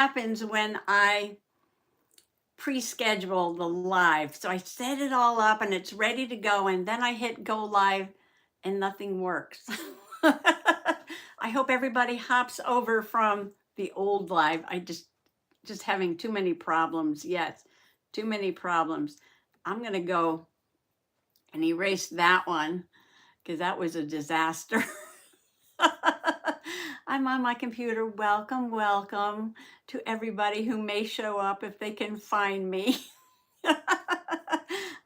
happens when I pre-schedule the live. So I set it all up and it's ready to go, and then I hit go live and nothing works. I hope everybody hops over from the old live. I just having too many problems. Yes, too many problems. I'm gonna go and erase that one because that was a disaster. I'm on my computer. Welcome, welcome to everybody who may show up if they can find me.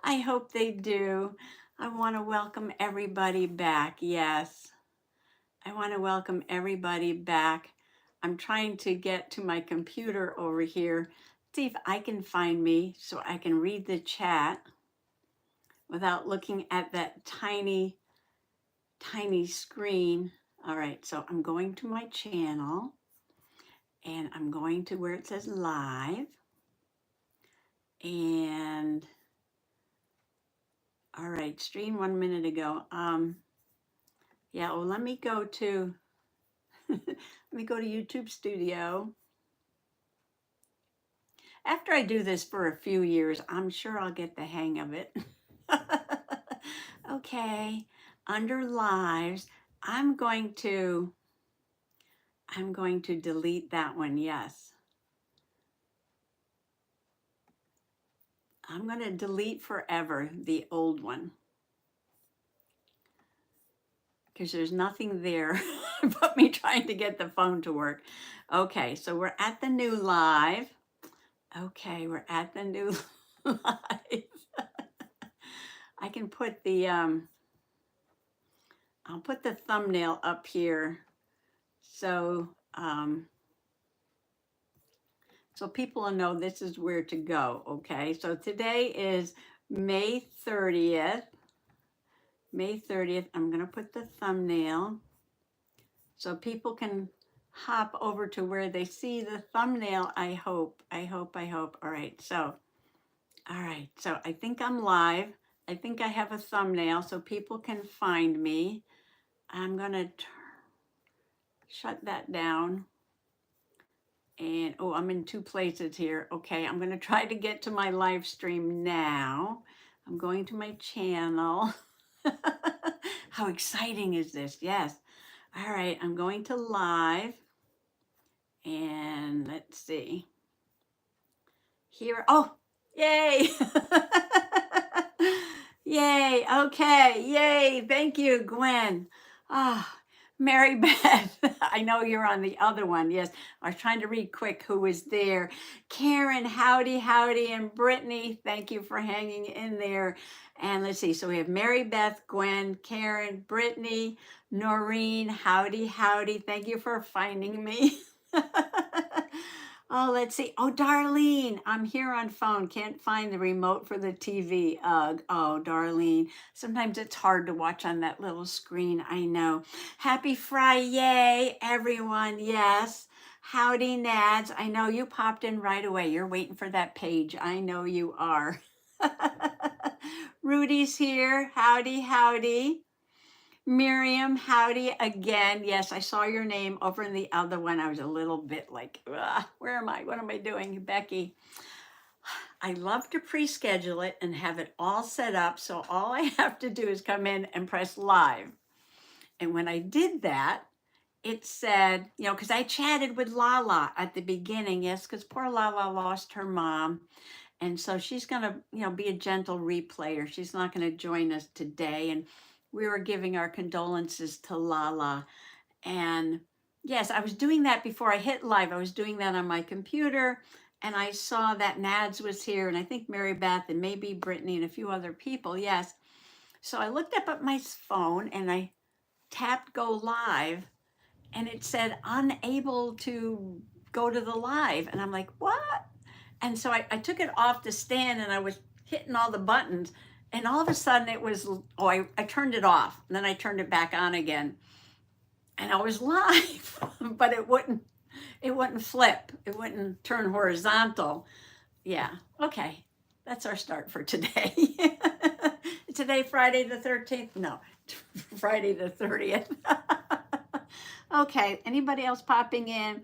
I hope they do. I want to welcome everybody back. Yes, I want to welcome everybody back. I'm trying to get to my computer over here, see if I can find me so I can read the chat without looking at that tiny, tiny screen. All right, so I'm going to my channel and I'm going to where it says live. And all right, stream 1 minute ago. Yeah, well, let me go to YouTube Studio. After I do this for a few years, I'm sure I'll get the hang of it. Okay, under lives, I'm going to delete that one. Yes. I'm going to delete forever the old one because there's nothing there but me trying to get the phone to work. Okay, so we're at the new live. Okay, we're at the new live. I can put the, I'll put the thumbnail up here so, so people will know this is where to go, okay? So today is May 30th. May 30th, I'm gonna put the thumbnail so people can hop over to where they see the thumbnail. I hope. All right, so I think I'm live. I think I have a thumbnail so people can find me. I'm gonna shut that down. And oh, I'm in two places here. Okay, I'm gonna try to get to my live stream now. I'm going to my channel. How exciting is this? Yes. All right, I'm going to live. And let's see. Here, oh, yay. Yay, okay, yay. Thank you, Gwen. Ah, Mary Beth, I know you're on the other one. Yes, I was trying to read quick who was there. Karen, howdy, howdy, and Brittany, thank you for hanging in there. And let's see, so we have Mary Beth, Gwen, Karen, Brittany, Noreen, howdy, howdy. Thank you for finding me. Oh, let's see. Oh, Darlene, I'm here on phone. Can't find the remote for the TV. Ugh. Oh, Darlene. Sometimes it's hard to watch on that little screen. I know. Happy FriYAY, everyone. Yes. Howdy, Nads. I know you popped in right away. You're waiting for that page. I know you are. Rudy's here. Howdy, howdy. Miriam, howdy again. Yes, I saw your name over in the other one. I was a little bit like, where am I? What am I doing? Becky. I love to pre-schedule it and have it all set up. So all I have to do is come in and press live. And when I did that, it said, you know, because I chatted with Lala at the beginning. Yes, because poor Lala lost her mom. And so she's going to, you know, be a gentle replayer. She's not going to join us today. And we were giving our condolences to Lala. And yes, I was doing that before I hit live. I was doing that on my computer. And I saw that Nads was here. And I think Mary Beth and maybe Brittany and a few other people. Yes. So I looked up at my phone and I tapped go live. And it said unable to go to the live. And I'm like, what? And so I took it off the stand and I was hitting all the buttons. And all of a sudden it was, oh, I turned it off. And then I turned it back on again. And I was live, but it wouldn't flip. It wouldn't turn horizontal. Yeah, okay. That's our start for today. Today, Friday the 13th? No, Friday the 30th. Okay, anybody else popping in?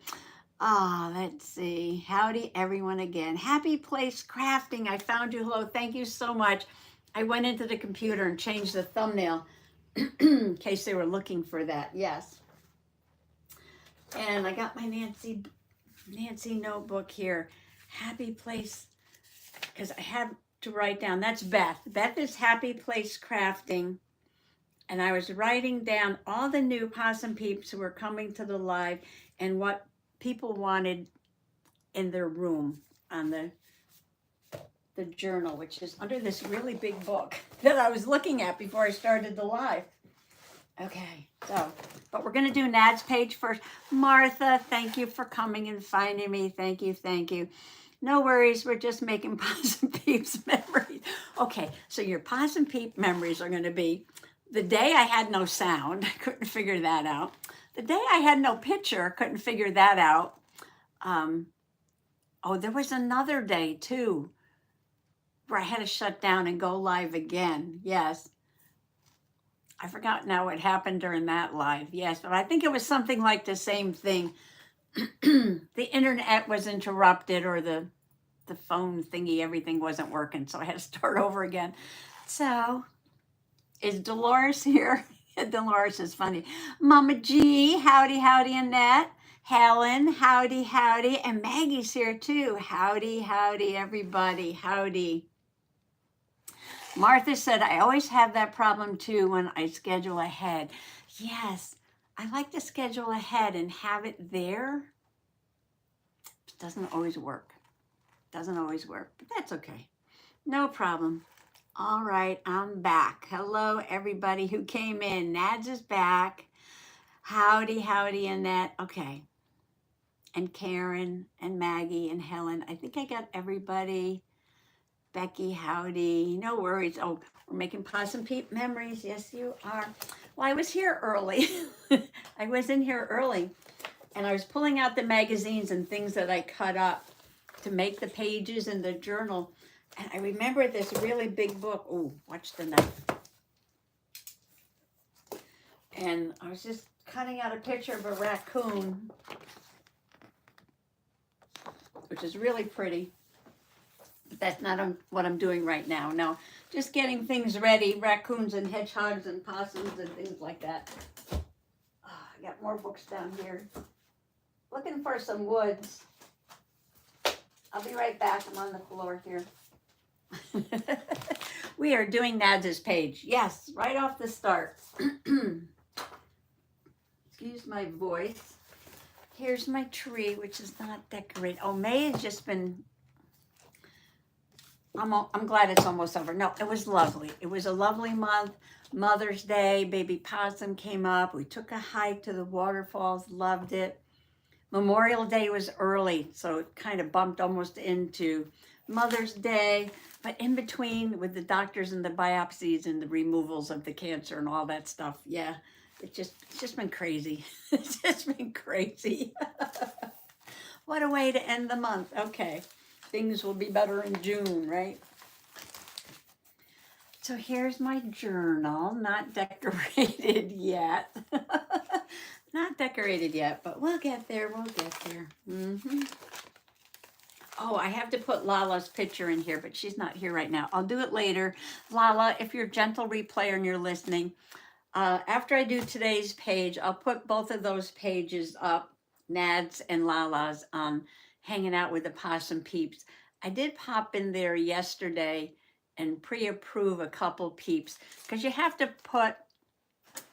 Let's see. Howdy, everyone, again. Happy Place Crafting. I found you. Hello. Thank you so much. I went into the computer and changed the thumbnail in case they were looking for that. Yes. And I got my Nancy notebook here. Happy Place, because I have to write down. That's Beth. Beth is Happy Place Crafting. And I was writing down all the new Possum Peeps who were coming to the live and what people wanted in their room on the journal, which is under this really big book that I was looking at before I started the live. Okay, so, but we're gonna do Nad's page first. Martha, thank you for coming and finding me. Thank you, thank you. No worries, we're just making Possum Peeps memories. Okay, so your Possum Peep memories are gonna be the day I had no sound, I couldn't figure that out. The day I had no picture, couldn't figure that out. Oh, there was another day too, where I had to shut down and go live again. Yes. I forgot now what happened during that live. Yes, but I think it was something like the same thing. The internet was interrupted, or the phone thingy, everything wasn't working. So I had to start over again. So is Dolores here? Dolores is funny. Mama G, howdy, howdy, Annette. Helen, howdy, howdy. And Maggie's here too. Howdy, howdy, everybody. Howdy. Martha said, I always have that problem too when I schedule ahead. Yes, I like to schedule ahead and have it there. It doesn't always work. Doesn't always work, but that's okay. No problem. All right, I'm back. Hello, everybody who came in. Nads is back. Howdy, howdy, Annette. Okay. And Karen and Maggie and Helen. I think I got everybody. Becky, howdy. No worries. Oh, we're making Possum Peep memories. Yes, you are. Well, I was here early. I was in here early, and I was pulling out the magazines and things that I cut up to make the pages in the journal. And I remember this really big book. Oh, watch the knife. And I was just cutting out a picture of a raccoon, which is really pretty. But that's not what I'm doing right now. No, just getting things ready, raccoons and hedgehogs and possums and things like that. Oh, I got more books down here. Looking for some woods. I'll be right back. I'm on the floor here. We are doing Nads' page. Yes, right off the start. Excuse my voice. Here's my tree, which is not decorated. Oh, May has just been... I'm glad it's almost over. No, it was lovely. It was a lovely month. Mother's Day, baby possum came up. We took a hike to the waterfalls, loved it. Memorial Day was early, so it kind of bumped almost into Mother's Day. But in between, with the doctors and the biopsies and the removals of the cancer and all that stuff, yeah, it's just been crazy. It's just been crazy. What a way to end the month. Okay. Things will be better in June, right? So here's my journal, not decorated yet. Not decorated yet, but we'll get there, we'll get there. Oh, I have to put Lala's picture in here, but she's not here right now. I'll do it later. Lala, if you're a gentle replayer and you're listening, after I do today's page, I'll put both of those pages up, Nads and Lala's, hanging out with the Possum Peeps. I did pop in there yesterday and pre-approve a couple peeps, because you have to put,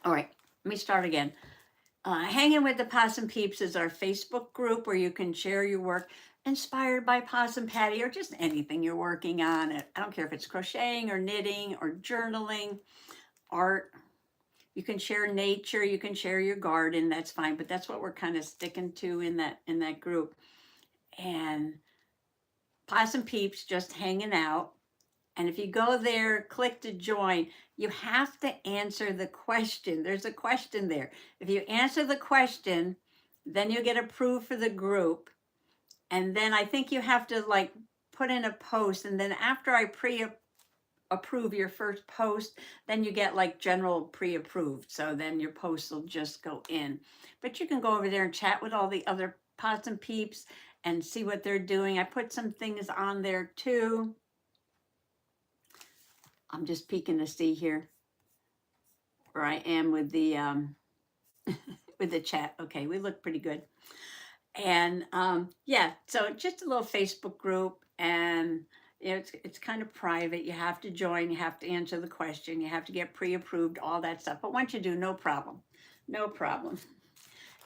all right, let me start again. Hanging with the Possum Peeps is our Facebook group where you can share your work inspired by Possum Patty or just anything you're working on. I don't care if it's crocheting or knitting or journaling, art. You can share nature, you can share your garden, that's fine, but that's what we're kind of sticking to in that group. And Possum Peeps just hanging out. And if you go there, click to join, you have to answer the question. There's a question there. If you answer the question, then you get approved for the group. And then I think you have to like put in a post. And then after I pre-approve your first post, then you get like general pre-approved. So then your post will just go in. But you can go over there and chat with all the other Possum Peeps and see what they're doing. I put some things on there too. I'm just peeking to see here where I am with the with the chat. Okay, we look pretty good. And yeah, so just a little Facebook group, and you know, it's kind of private. You have to join, you have to answer the question, you have to get pre-approved, all that stuff. But once you do, no problem, no problem.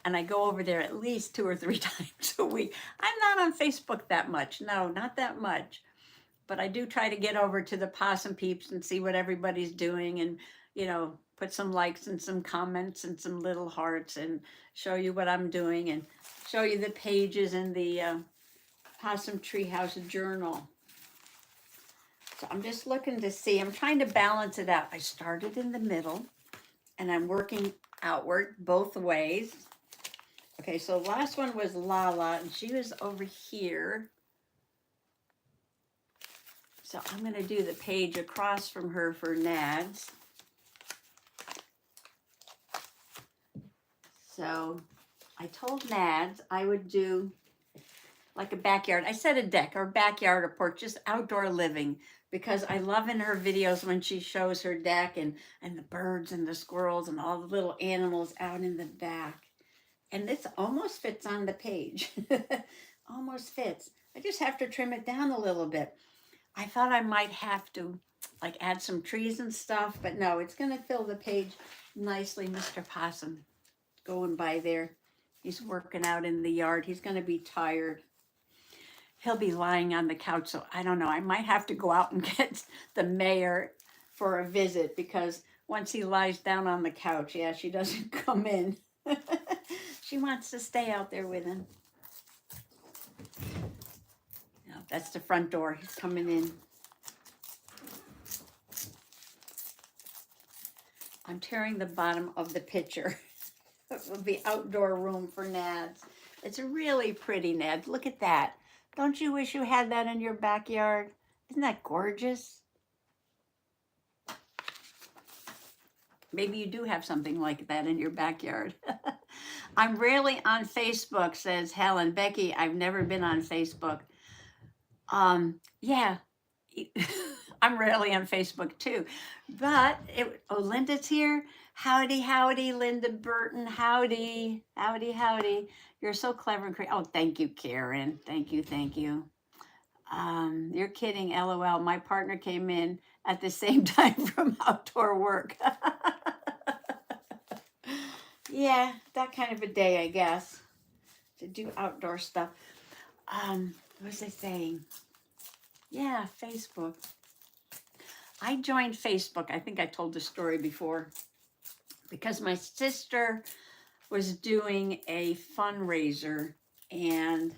And I go over there at least 2 or 3 times a week. I'm not on Facebook that much. No, not that much. But I do try to get over to the Possum Peeps and see what everybody's doing, and, you know, put some likes and some comments and some little hearts and show you what I'm doing and show you the pages in the Possum Treehouse Journal. So I'm just looking to see, I'm trying to balance it out. I started in the middle and I'm working outward both ways. Okay, so last one was Lala, and she was over here. So I'm going to do the page across from her for Nads. So I told Nads I would do like a backyard. I said a deck or backyard or porch, just outdoor living, because I love in her videos when she shows her deck and the birds and the squirrels and all the little animals out in the back. And this almost fits on the page. Almost fits. I just have to trim it down a little bit. I thought I might have to like add some trees and stuff, but no, it's going to fill the page nicely. Mr. Possum going by there. He's working out in the yard. He's going to be tired. He'll be lying on the couch. So I don't know. I might have to go out and get the mayor for a visit, because once he lies down on the couch, yeah, she doesn't come in. She wants to stay out there with him. No, that's the front door. He's coming in. I'm tearing the bottom of the picture of the outdoor room for Nads. It's really pretty, Nads. Look at that. Don't you wish you had that in your backyard? Isn't that gorgeous? Maybe you do have something like that in your backyard. I'm rarely on Facebook, says Helen. Becky, I've never been on Facebook. Yeah, I'm rarely on Facebook too. But, oh, Linda's here. Howdy, howdy, Linda Burton. Howdy, howdy, howdy. You're so clever and creative. Oh, thank you, Karen. Thank you, thank you. You're kidding, LOL. My partner came in at the same time from outdoor work. Yeah, that kind of a day, I guess, to do outdoor stuff. What was I saying? Yeah, Facebook. I joined Facebook. I think I told the story before, because my sister was doing a fundraiser, and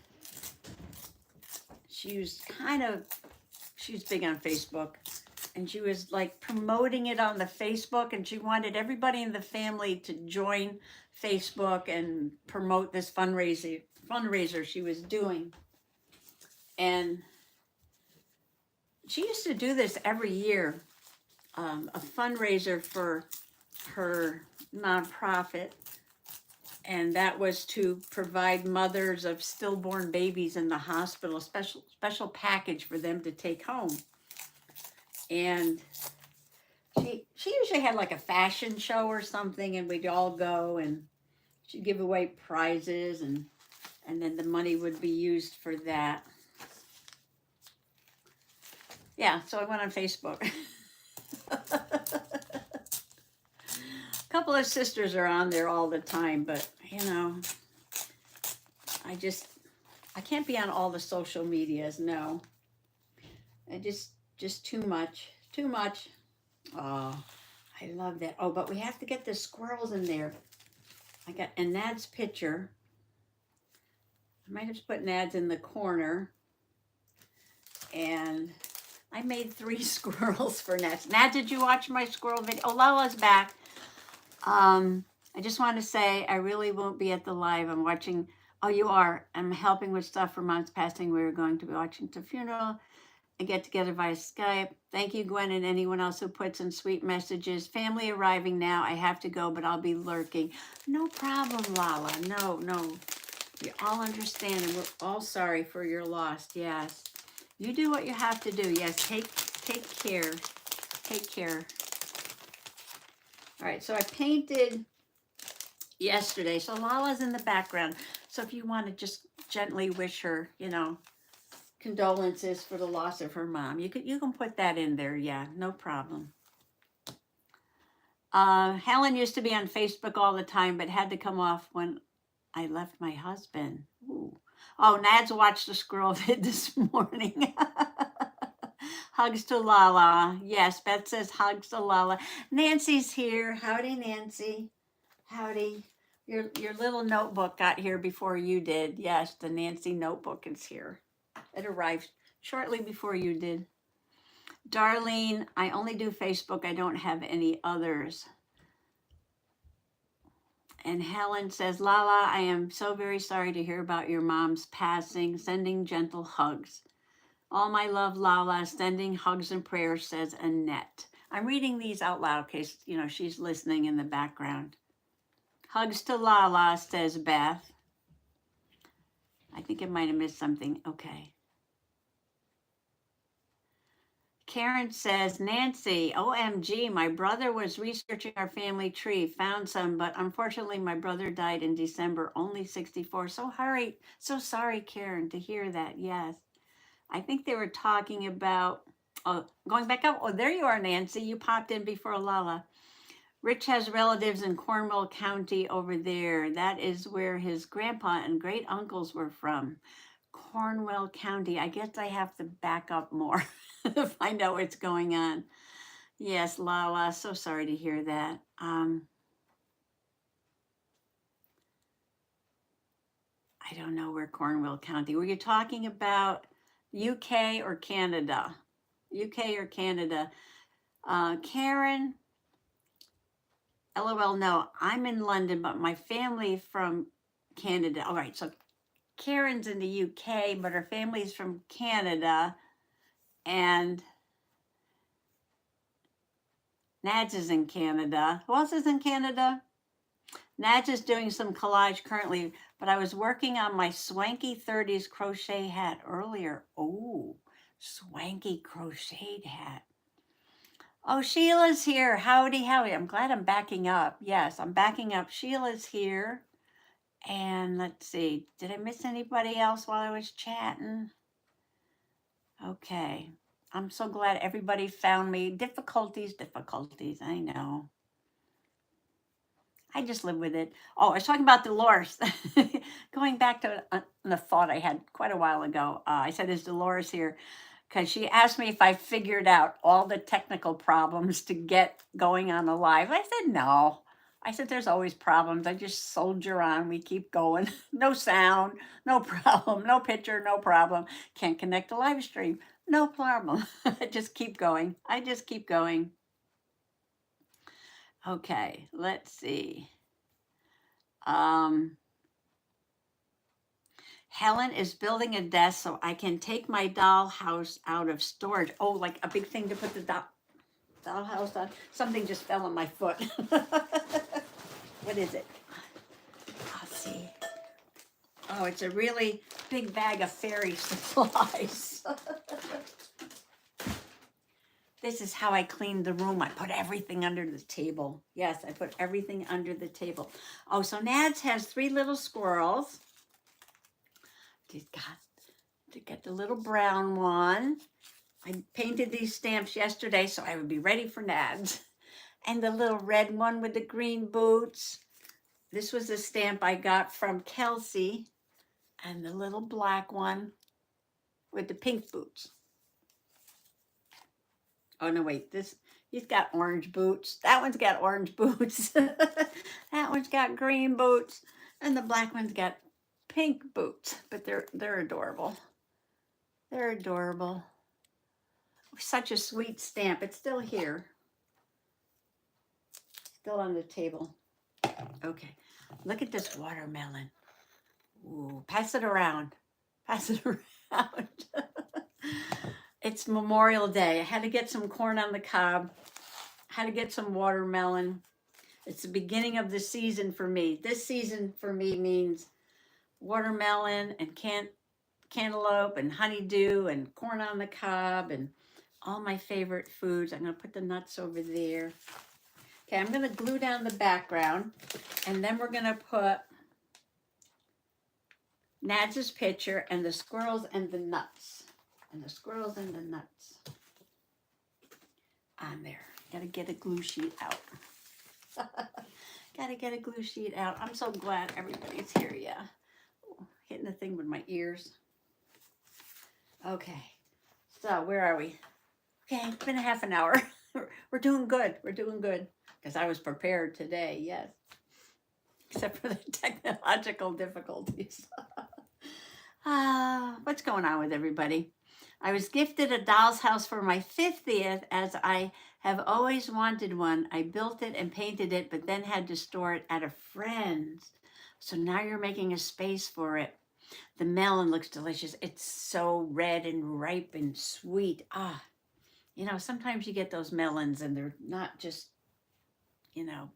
she was big on Facebook, and she was like promoting it on the Facebook, and she wanted everybody in the family to join Facebook and promote this fundraiser she was doing. And she used to do this every year, a fundraiser for her nonprofit, and that was to provide mothers of stillborn babies in the hospital a special package for them to take home. And she usually had like a fashion show or something, and we'd all go, and she'd give away prizes, and then the money would be used for that. Yeah, so I went on Facebook. A couple of sisters are on there all the time, but you know, I can't be on all the social medias. No, I just too much. Oh, I love that. Oh, but we have to get the squirrels in there. I got Annette's picture. I might have to put Nads in the corner. And I made 3 squirrels for Nads. Nad, did you watch my squirrel video? Oh, Lala's back. I just want to say I really won't be at the live. I'm watching. Oh, you are. I'm helping with stuff for Mom's passing. We're going to be watching the funeral and get together via Skype. Thank you, Gwen, and anyone else who puts in sweet messages. Family arriving now. I have to go, but I'll be lurking. No problem, Lala. No. We all understand, and we're all sorry for your loss. Yes. You do what you have to do. Yes, take care. Take care. All right, so I painted yesterday. So Lala's in the background. So if you want to just gently wish her, you know, condolences for the loss of her mom, you can put that in there. Yeah, no problem. Helen used to be on Facebook all the time, but had to come off when I left my husband. Ooh. Oh, Nads watched the squirrel vid this morning. Hugs to Lala. Yes, Beth says hugs to Lala. Nancy's here. Howdy, Nancy. Howdy. Your little notebook got here before you did. Yes, the Nancy notebook is here. It arrived shortly before you did. Darlene, I only do Facebook. I don't have any others. And Helen says, Lala, I am so very sorry to hear about your mom's passing. Sending gentle hugs. All my love, Lala. Sending hugs and prayers, says Annette. I'm reading these out loud in case, you know, she's listening in the background. Hugs to Lala, says Beth. I think I might have missed something. Okay. Karen says, Nancy, OMG, my brother was researching our family tree, found some, but unfortunately my brother died in December, only 64. So sorry, Karen, to hear that. Yes. I think they were talking about, oh, going back up. Oh, there you are, Nancy. You popped in before Lala. Rich has relatives in Cornwall County over there. That is where his grandpa and great uncles were from. Cornwall County. I guess I have to back up more to find out what's going on. Yes, Lala. So sorry to hear that. I don't know where Cornwall County. Were you talking about UK or Canada? UK or Canada? Karen, LOL, no, I'm in London, but my family from Canada. All right, so Karen's in the UK, but her family's from Canada, and Nads is in Canada. Who else is in Canada? Nads is doing some collage currently, but I was working on my swanky 30s crochet hat earlier. Oh, swanky crocheted hat. Oh, Sheila's here. Howdy, howdy. I'm glad I'm backing up. Yes, I'm backing up. Sheila's here. And let's see, did I miss anybody else while I was chatting? Okay. I'm so glad everybody found me. Difficulties, I know. I just live with it. Oh, I was talking about Dolores. Going back to the thought I had quite a while ago. I said, is Dolores here? Because she asked me if I figured out all the technical problems to get going on the live. I said, no. I said, there's always problems. I just soldier on. We keep going. No sound, no problem, no picture, no problem. Can't connect a live stream. No problem. I just keep going. Okay, let's see. Helen is building a desk so I can take my dollhouse out of storage. Oh, like a big thing to put the dollhouse on. Something just fell on my foot. What is it? I'll see. Oh, it's a really big bag of fairy supplies. This is how I cleaned the room. I put everything under the table. Yes, I put everything under the table. Oh, so Nads has 3 little squirrels. She's got the little brown one. I painted these stamps yesterday so I would be ready for Nads. And the little red one with the green boots. This was a stamp I got from Kelsey. And the little black one with the pink boots. Oh, no, wait. He's got orange boots. That one's got orange boots. That one's got green boots. And the black one's got pink boots. But they're adorable. They're adorable. Such a sweet stamp. It's still here. Still on the table. Okay. Look at this watermelon. Ooh, pass it around. Pass it around. It's Memorial Day. I had to get some corn on the cob. Had to get some watermelon. It's the beginning of the season for me. This season for me means watermelon and cantaloupe and honeydew and corn on the cob and all my favorite foods. I'm going to put the nuts over there. Okay, I'm going to glue down the background, and then we're going to put Nads' picture and the squirrels and the nuts. And the squirrels and the nuts on there. Got to get a glue sheet out. Got to get a glue sheet out. I'm so glad everybody's here, yeah. Ooh, hitting the thing with my ears. Okay, so where are we? Okay, it's been a half an hour. We're doing good. We're doing good. Because I was prepared today, yes. Except for the technological difficulties. What's going on with everybody? I was gifted a doll's house for my 50th, as I have always wanted one. I built it and painted it, but then had to store it at a friend's. So now you're making a space for it. The melon looks delicious. It's so red and ripe and sweet. You know, sometimes you get those melons and they're not just, you know,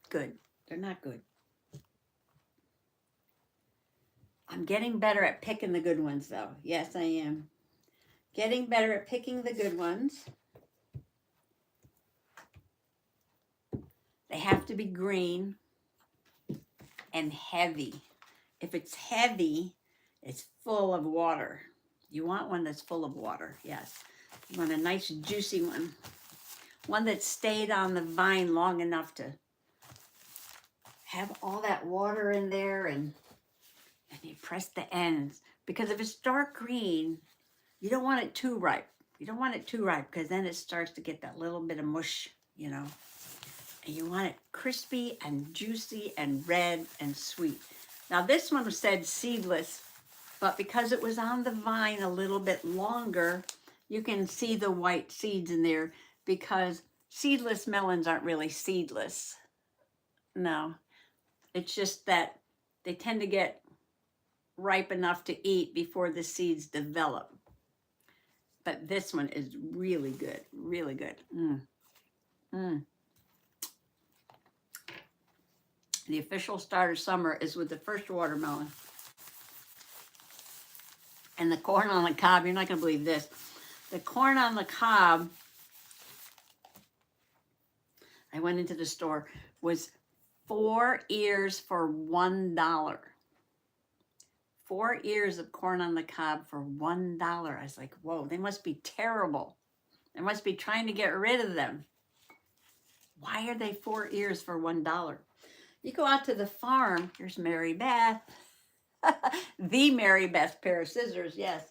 good. They're not good. I'm getting better at picking the good ones, though. Yes, I am. Getting better at picking the good ones. They have to be green and heavy. If it's heavy, it's full of water. You want one that's full of water, yes. You want a nice juicy one. One that stayed on the vine long enough to have all that water in there, and you press the ends. Because if it's dark green, you don't want it too ripe. You don't want it too ripe because then it starts to get that little bit of mush, you know. And you want it crispy and juicy and red and sweet. Now this one said seedless, but because it was on the vine a little bit longer, you can see the white seeds in there, because seedless melons aren't really seedless. No, it's just that they tend to get ripe enough to eat before the seeds develop. But this one is really good, really good. The official start of summer is with the first watermelon. And the corn on the cob, you're not going to believe this. The corn on the cob, I went into the store, was 4 ears for $1. 4 ears of corn on the cob for $1. I was like, whoa, they must be terrible. They must be trying to get rid of them. Why are they 4 ears for $1? You go out to the farm, here's Mary Beth. The Mary Beth pair of scissors, yes.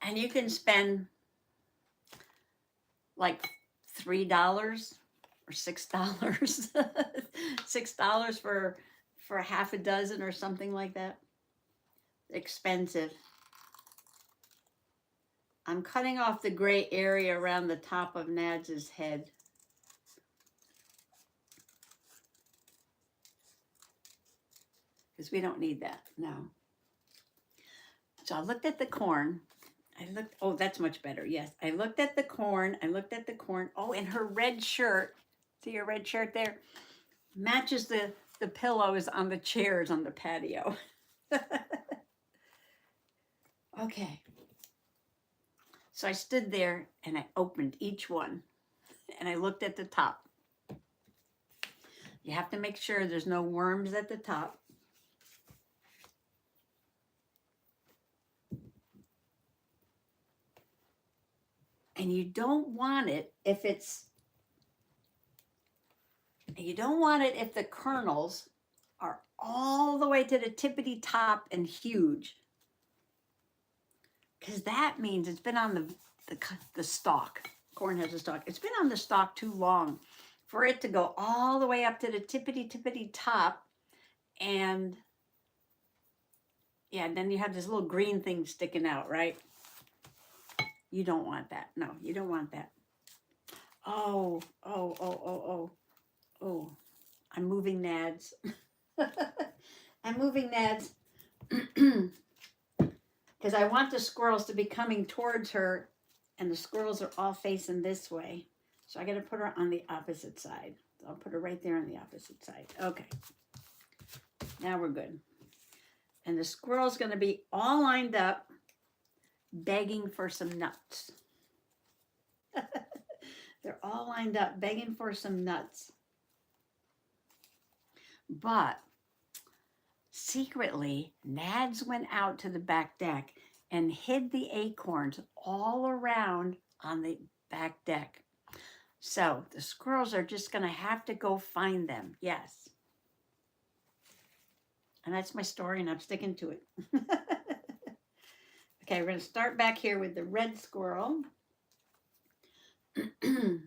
And you can spend like $3 or $6. $6 for half a dozen or something like that. Expensive. I'm cutting off the gray area around the top of Nads' head. Because we don't need that, no. So I looked at the corn. Oh, that's much better, yes. I looked at the corn, Oh, and her red shirt, see her red shirt there? Matches the pillows on the chairs on the patio. Okay. So I stood there and I opened each one and I looked at the top. You have to make sure there's no worms at the top. And you don't want it if the kernels are all the way to the tippity top and huge. Because that means it's been on the stalk. Corn has a stalk. It's been on the stalk too long for it to go all the way up to the tippity top. And yeah, then you have this little green thing sticking out, right? You don't want that. No, you don't want that. Oh. I'm moving Nads. I'm moving Nads. Because I want the squirrels to be coming towards her, and the squirrels are all facing this way. So I got to put her on the opposite side. I'll put her right there on the opposite side. Okay. Now we're good. And the squirrel's going to be all lined up, begging for some nuts. They're all lined up, begging for some nuts. But secretly, Nads went out to the back deck and hid the acorns all around on the back deck. So the squirrels are just going to have to go find them. Yes. And that's my story, and I'm sticking to it. Okay, we're going to start back here with the red squirrel. Let's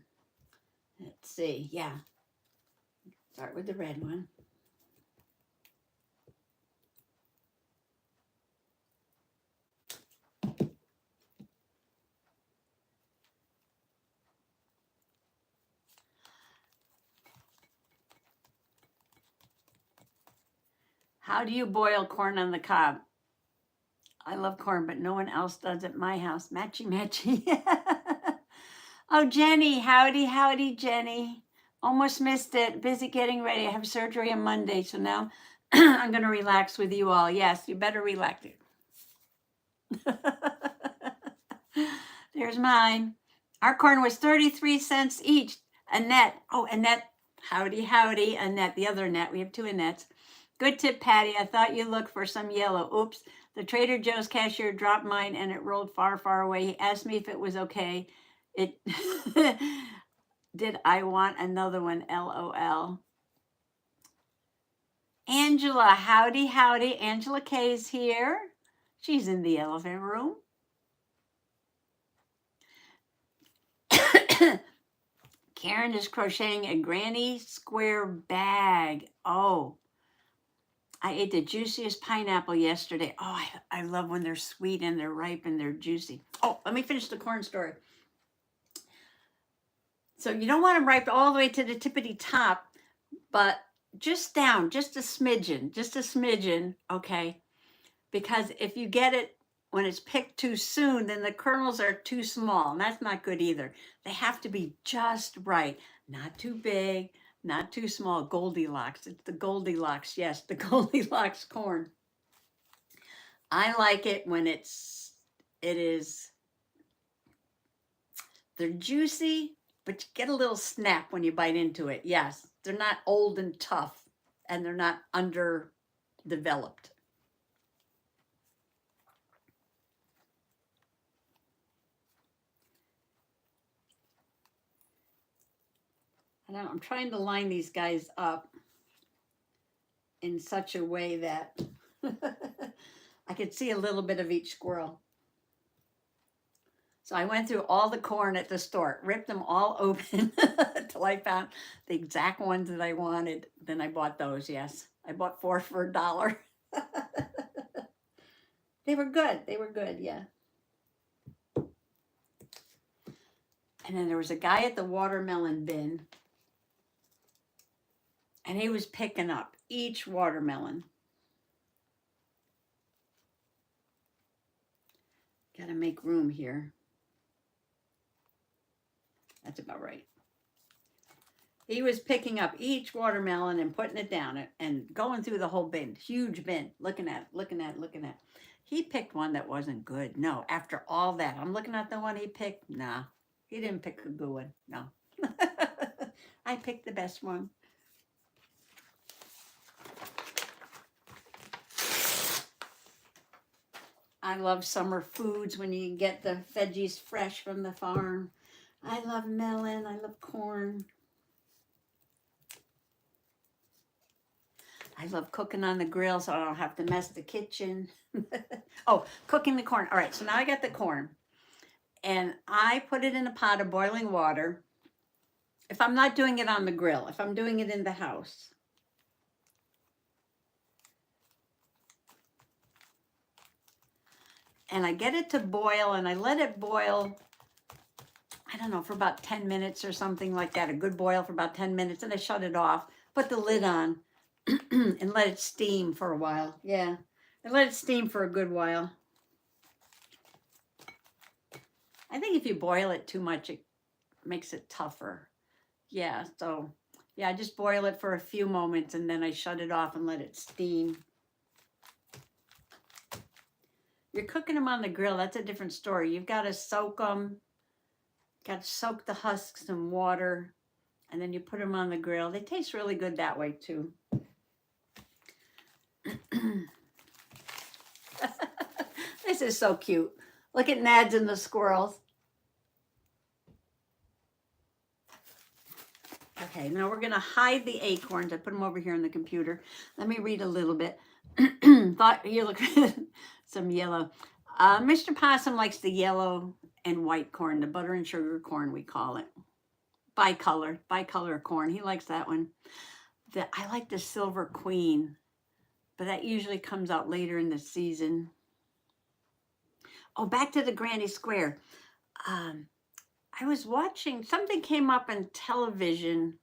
see. Yeah. Start with the red one. How do you boil corn on the cob? I love corn, but no one else does at my house. Matchy, matchy. Oh, Jenny. Howdy, howdy, Jenny. Almost missed it. Busy getting ready. I have surgery on Monday, so now I'm going to relax with you all. Yes, you better relax. There's mine. Our corn was 33 cents each. Annette. Oh, Annette. Howdy, howdy. Annette, the other Annette. We have two Annettes. Good tip, Patty. I thought you looked for some yellow. Oops. The Trader Joe's cashier dropped mine and it rolled far, far away. He asked me if it was okay. It did I want another one? LOL. Angela, howdy, howdy. Angela Kay's here. She's in the elephant room. Karen is crocheting a granny square bag. Oh, I ate the juiciest pineapple yesterday. Oh, I love when they're sweet and they're ripe and they're juicy. Oh, let me finish the corn story. So you don't want them ripe all the way to the tippity top, but just down, just a smidgen, okay? Because if you get it when it's picked too soon, then the kernels are too small, and that's not good either. They have to be just right, not too big, not too small. Goldilocks, it's the Goldilocks, yes, the Goldilocks corn. I like it when they're juicy, but you get a little snap when you bite into it. Yes, they're not old and tough, and they're not underdeveloped. And I'm trying to line these guys up in such a way that I could see a little bit of each squirrel. So I went through all the corn at the store, ripped them all open till I found the exact ones that I wanted. Then I bought those, yes. I bought 4 for $1. They were good, yeah. And then there was a guy at the watermelon bin, and he was picking up each watermelon. Got to make room here. That's about right. He was picking up each watermelon and putting it down and going through the whole bin, huge bin, looking at it. He picked one that wasn't good. No, after all that, I'm looking at the one he picked. Nah, he didn't pick a good one. No. I picked the best one. I love summer foods when you get the veggies fresh from the farm. I love melon. I love corn. I love cooking on the grill so I don't have to mess the kitchen. Oh, cooking the corn. All right, so now I got the corn. And I put it in a pot of boiling water. If I'm not doing it on the grill, if I'm doing it in the house. And I get it to boil and I let it boil, I don't know, for about 10 minutes or something like that. A good boil for about 10 minutes. And I shut it off, put the lid on and let it steam for a while. Yeah, and let it steam for a good while. I think if you boil it too much, it makes it tougher. Yeah, so yeah, I just boil it for a few moments and then I shut it off and let it steam. You're cooking them on the grill. That's a different story. You've got to soak them. Got to soak the husks in water, and then you put them on the grill. They taste really good that way too. This is so cute. Look at Nads and the squirrels. Okay, now we're going to hide the acorns. I put them over here on the computer. Let me read a little bit. Thought you look some yellow. Mr. Possum likes the yellow and white corn, the butter and sugar corn, we call it. Bicolor corn. He likes that one. I like the Silver Queen, but that usually comes out later in the season. Oh, back to the Granny Square. I was watching, something came up on television.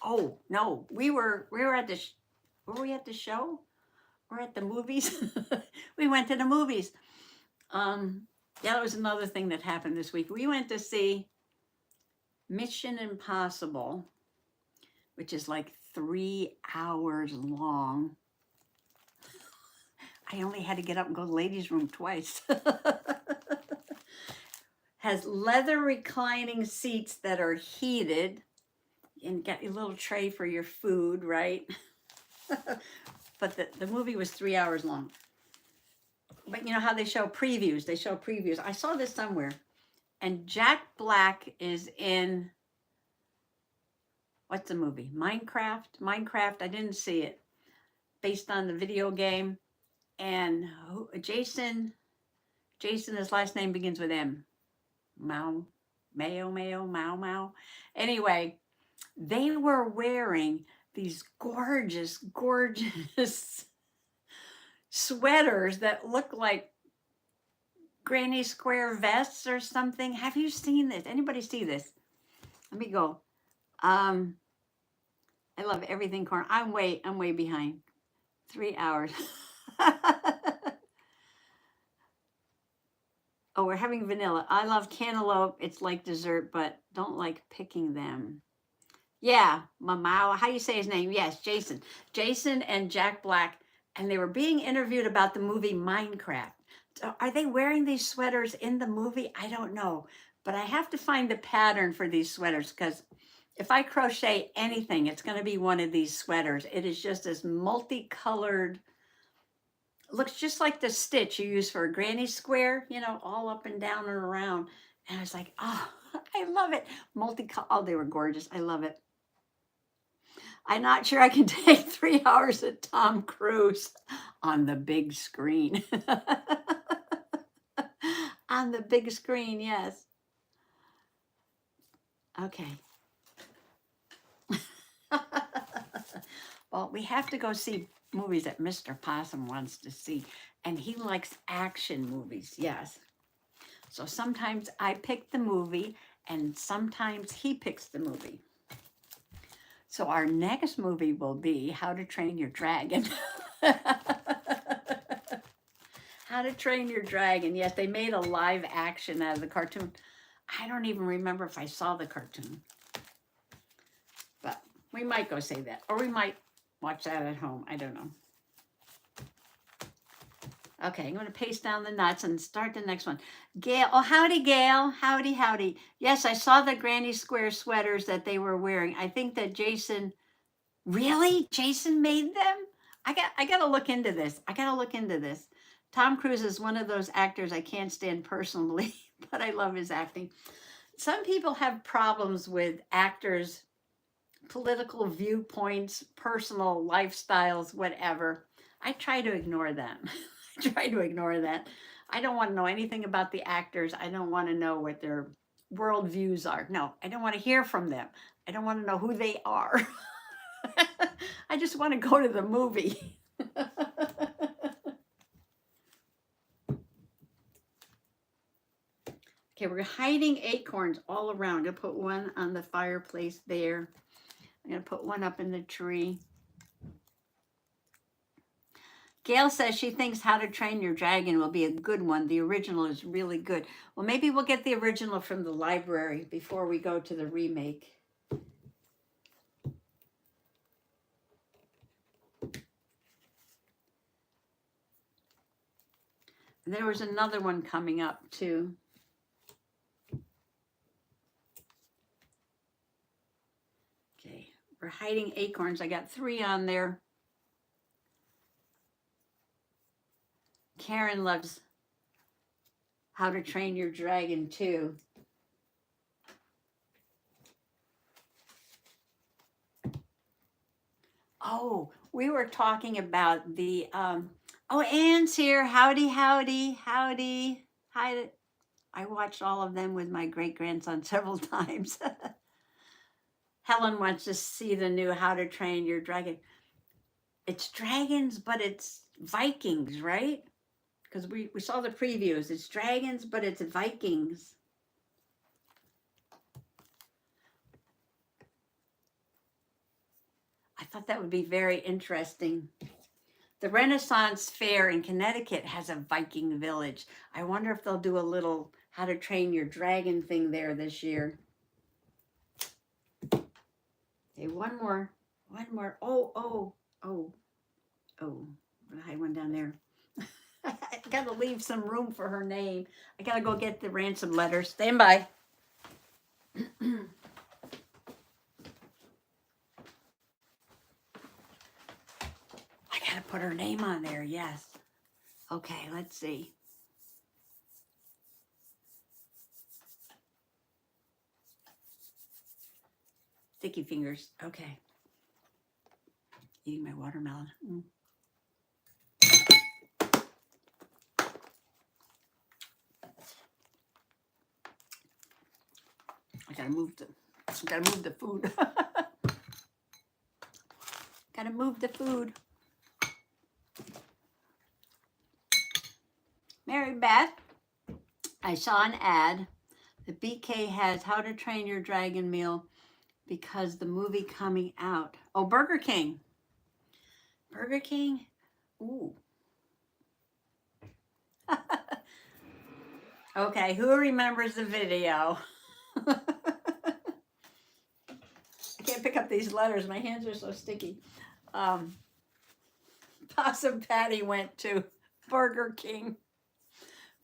Oh, no, we were at the, were we at the show? Or at the movies? We went to the movies. Yeah, that was another thing that happened this week. We went to see Mission Impossible, which is like 3 hours long. I only had to get up and go to the ladies' room twice. Has leather reclining seats that are heated, and got your little tray for your food, right? But the movie was 3 hours long. But you know how they show previews? They show previews. I saw this somewhere. And Jack Black is in, what's the movie? Minecraft, I didn't see it. Based on the video game. And Jason, his last name begins with M. Mao. Anyway, they were wearing these gorgeous sweaters that look like Granny Square vests or something. Have you seen this? Anybody see this? Let me go. I love everything corn. I'm way behind. 3 hours. Oh, we're having vanilla. I love cantaloupe. It's like dessert, but don't like picking them. Yeah, Mamau. How do you say his name? Yes, Jason. Jason and Jack Black. And they were being interviewed about the movie Minecraft. So are they wearing these sweaters in the movie? I don't know. But I have to find the pattern for these sweaters, because if I crochet anything, it's going to be one of these sweaters. It is just this multicolored, looks just like the stitch you use for a granny square, you know, all up and down and around. And I was like, oh, I love it. Oh, they were gorgeous. I love it. I'm not sure I can take 3 hours of Tom Cruise on the big screen. On the big screen, yes. Okay. Well, we have to go see movies that Mr. Possum wants to see. And he likes action movies, yes. So sometimes I pick the movie and sometimes he picks the movie. So our next movie will be How to Train Your Dragon. How to Train Your Dragon. Yes, they made a live action out of the cartoon. I don't even remember if I saw the cartoon. But we might go say that. Or we might watch that at home. I don't know. Okay, I'm going to paste down the nuts and start the next one. Gail. Oh, howdy, Gail. Howdy, howdy. Yes, I saw the Granny Square sweaters that they were wearing. I think that Jason, really? Jason made them? I got to look into this. Tom Cruise is one of those actors I can't stand personally, but I love his acting. Some people have problems with actors' political viewpoints, personal lifestyles, whatever. I try to ignore them. I don't want to know anything about the actors. I don't want to know what their worldviews are. No, I don't want to hear from them. I don't want to know who they are. I just want to go to the movie. Okay, we're hiding acorns all around. I'm going to put one on the fireplace there. I'm going to put one up in the tree. Gail says she thinks How to Train Your Dragon will be a good one. The original is really good. Well, maybe we'll get the original from the library before we go to the remake. There was another one coming up too. Okay, we're hiding acorns. I got 3 on there. Karen loves How to Train Your Dragon too. Oh, we were talking about the, oh, Anne's here. Howdy, howdy, howdy. Hi. I watched all of them with my great-grandson several times. Helen wants to see the new How to Train Your Dragon. It's dragons, but it's Vikings, right? Because we saw the previews. It's dragons, but it's Vikings. I thought that would be very interesting. The Renaissance Fair in Connecticut has a Viking village. I wonder if they'll do a little How to Train Your Dragon thing there this year. Okay, one more. Oh. I'm gonna hide one down there. I gotta leave some room for her name. I gotta go get the ransom letter. Stand by. I gotta put her name on there, yes. Okay, let's see. Sticky fingers, okay. Eating my watermelon. I gotta move the food. Gotta move the food. Mary Beth, I saw an ad. The BK has How to Train Your Dragon meal because the movie coming out. Oh, Burger King. Burger King? Ooh. Okay, who remembers the video? I can't pick up these letters. My hands are so sticky. Possum Patty went to Burger King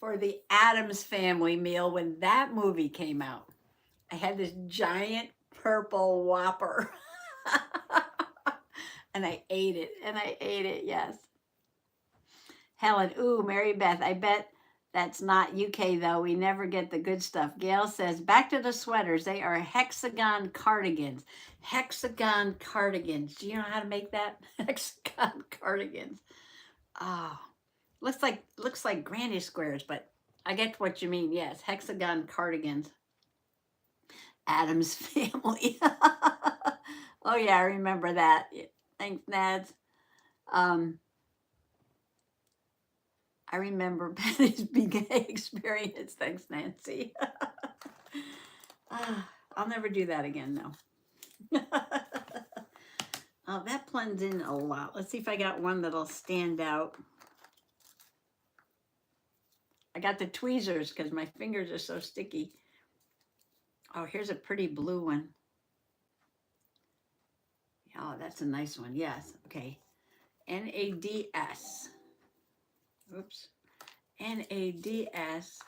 for the Addams Family meal when that movie came out. I had this giant purple Whopper. And I ate it, yes. Helen, ooh, Mary Beth, I bet that's not UK though. We never get the good stuff. Gail says, back to the sweaters. They are hexagon cardigans. Hexagon cardigans. Do you know how to make that? Hexagon cardigans. Oh, looks like granny squares, but I get what you mean. Yes, hexagon cardigans. Addams Family. Oh yeah, I remember that. Thanks, Nads. I remember Patty's BK experience. Thanks, Nancy. I'll never do that again, no. Oh, that blends in a lot. Let's see if I got one that'll stand out. I got the tweezers because my fingers are so sticky. Oh, here's a pretty blue one. Oh, that's a nice one. Yes. Okay. Nads. Oops. Nads.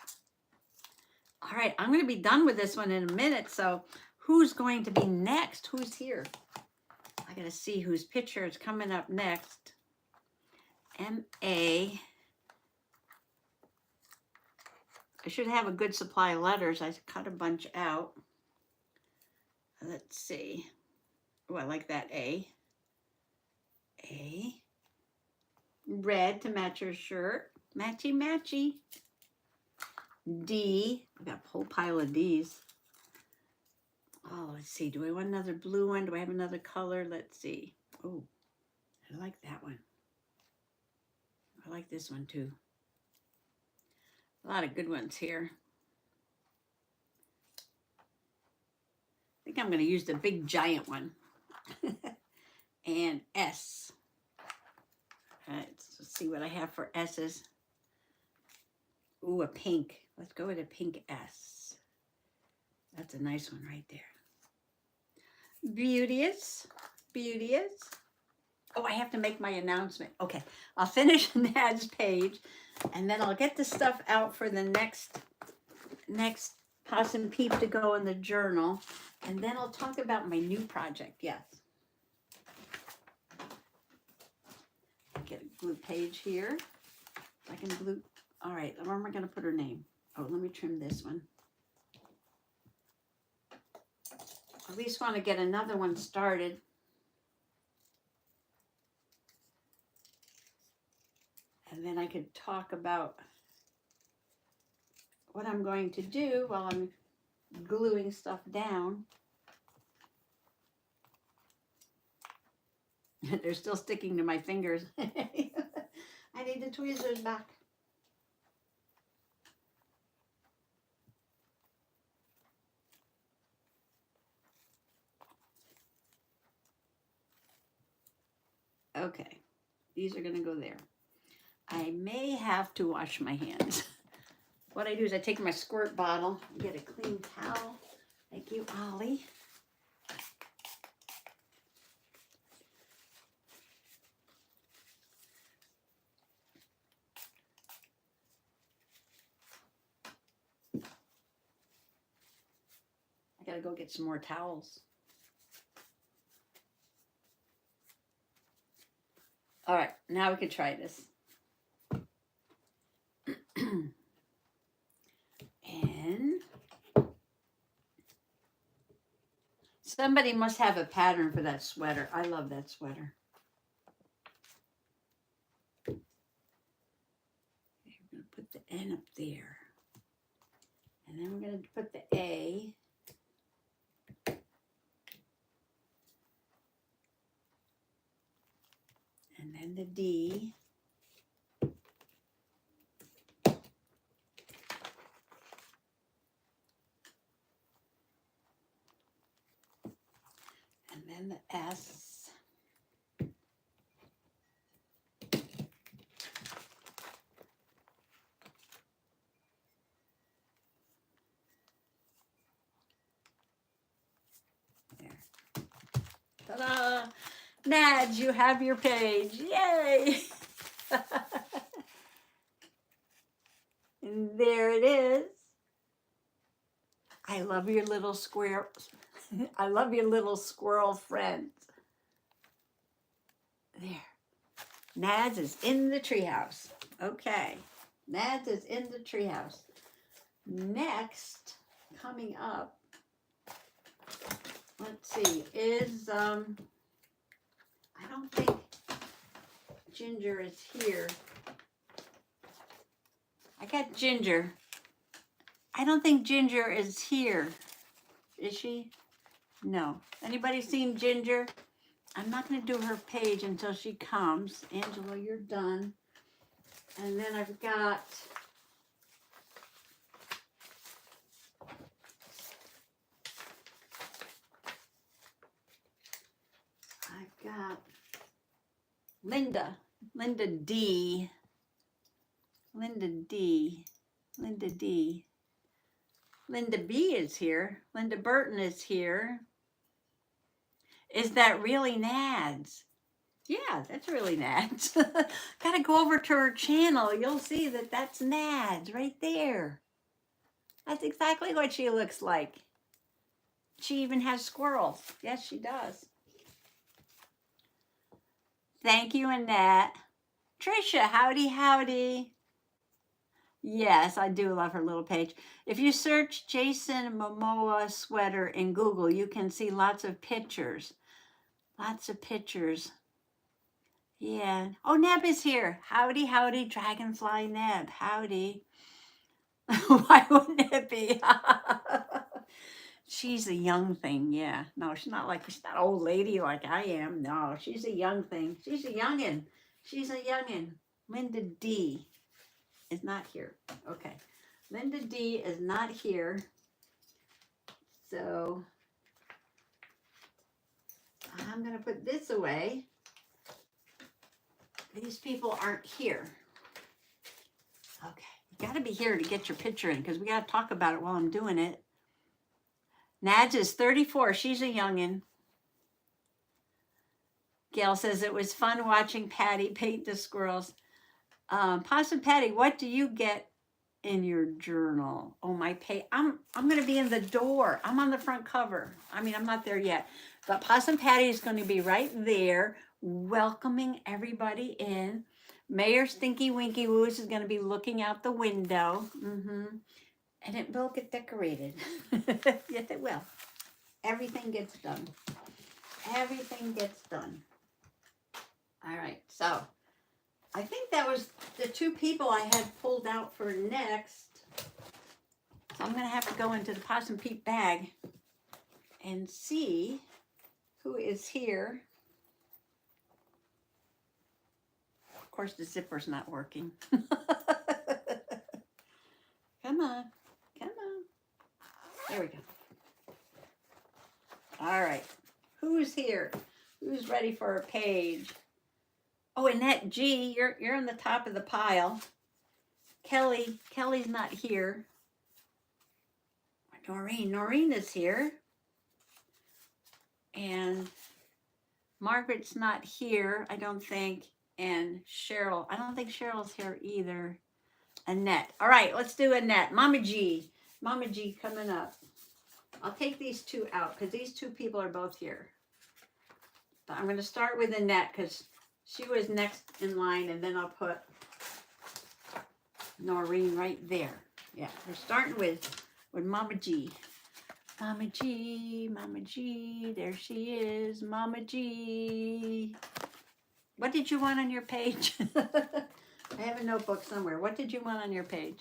All right. I'm going to be done with this one in a minute. So who's going to be next? Who's here? I got to see whose picture is coming up next. MA. I should have a good supply of letters. I cut a bunch out. Let's see. Oh, I like that A. A. Red to match your shirt. Matchy, matchy. D. I got a whole pile of D's. Oh, let's see. Do I want another blue one? Do I have another color? Let's see. Oh, I like that one. I like this one too. A lot of good ones here. I think I'm going to use the big giant one. And S. All right, let's see what I have for S's. Ooh, a pink. Let's go with a pink S. That's a nice one right there. Beauteous. Beauteous. Oh, I have to make my announcement. Okay, I'll finish Nad's page, and then I'll get the stuff out for the next Possum Peep to go in the journal, and then I'll talk about my new project. Yes. Get a glue page here. I can glue. All right, where am I going to put her name? Oh, let me trim this one. I at least want to get another one started. And then I could talk about what I'm going to do while I'm gluing stuff down. They're still sticking to my fingers. I need the tweezers back. Okay, these are gonna go there. I may have to wash my hands. What I do is I take my squirt bottle, get a clean towel. Thank you, Ollie. I gotta go get some more towels. All right, now we can try this. And somebody must have a pattern for that sweater. I love that sweater. We're going to put the N up there. And then we're going to put the A. And then the D. And then the S. There. Ta-da! Nads, you have your page. Yay! And there it is. I love your little squirrel. I love your little squirrel friends. There. Nads is in the treehouse. Okay. Nads is in the treehouse. Next, coming up, let's see, is, I don't think Ginger is here. I got Ginger. I don't think Ginger is here. Is she? No. Anybody seen Ginger? I'm not going to do her page until she comes. Angela, you're done. And then I've got Linda. Linda D. Linda D. Linda D. Linda B is here. Linda Burton is here. Is that really Nads? Yeah, that's really Nads. Gotta go over to her channel. You'll see that that's Nads right there. That's exactly what she looks like. She even has squirrels. Yes, she does. Thank you, Annette. Trisha, howdy, howdy. Yes, I do love her little page. If you search Jason Momoa sweater in Google, you can see lots of pictures. Lots of pictures. Yeah. Oh, Neb is here. Howdy, howdy, Dragonfly Neb. Howdy. Why wouldn't it be? She's a young thing, yeah. No, she's not an old lady like I am. No, she's a young thing. She's a youngin'. She's a youngin'. Linda D is not here. Okay. Linda D is not here. So I'm going to put this away. These people aren't here. Okay. You got to be here to get your picture in because we got to talk about it while I'm doing it. Nads is 34. She's a youngin'. Gail says it was fun watching Patty paint the squirrels. Possum Patty, what do you get in your journal? Oh, my I'm going to be in the door. I'm on the front cover. I mean, I'm not there yet, but Possum Patty is going to be right there, welcoming everybody in. Mayor Stinky Winky Woos is going to be looking out the window. And it will get decorated. Yes, it will. Everything gets done. Everything gets done. All right, so I think that was the two people I had pulled out for next. So I'm going to have to go into the Possum Peep bag and see who is here. Of course, the zipper's not working. Come on. Come on. There we go. All right. Who's here? Who's ready for a page? Oh, Annette G, you're on the top of the pile. Kelly's not here. Noreen is here. And Margaret's not here, I don't think. And Cheryl, I don't think Cheryl's here either. Annette. All right, let's do Annette. Mama G coming up. I'll take these two out because these two people are both here. But I'm going to start with Annette because she was next in line, and then I'll put Noreen right there. Yeah, we're starting with Mama G. Mama G, there she is, Mama G. What did you want on your page? I have a notebook somewhere. What did you want on your page?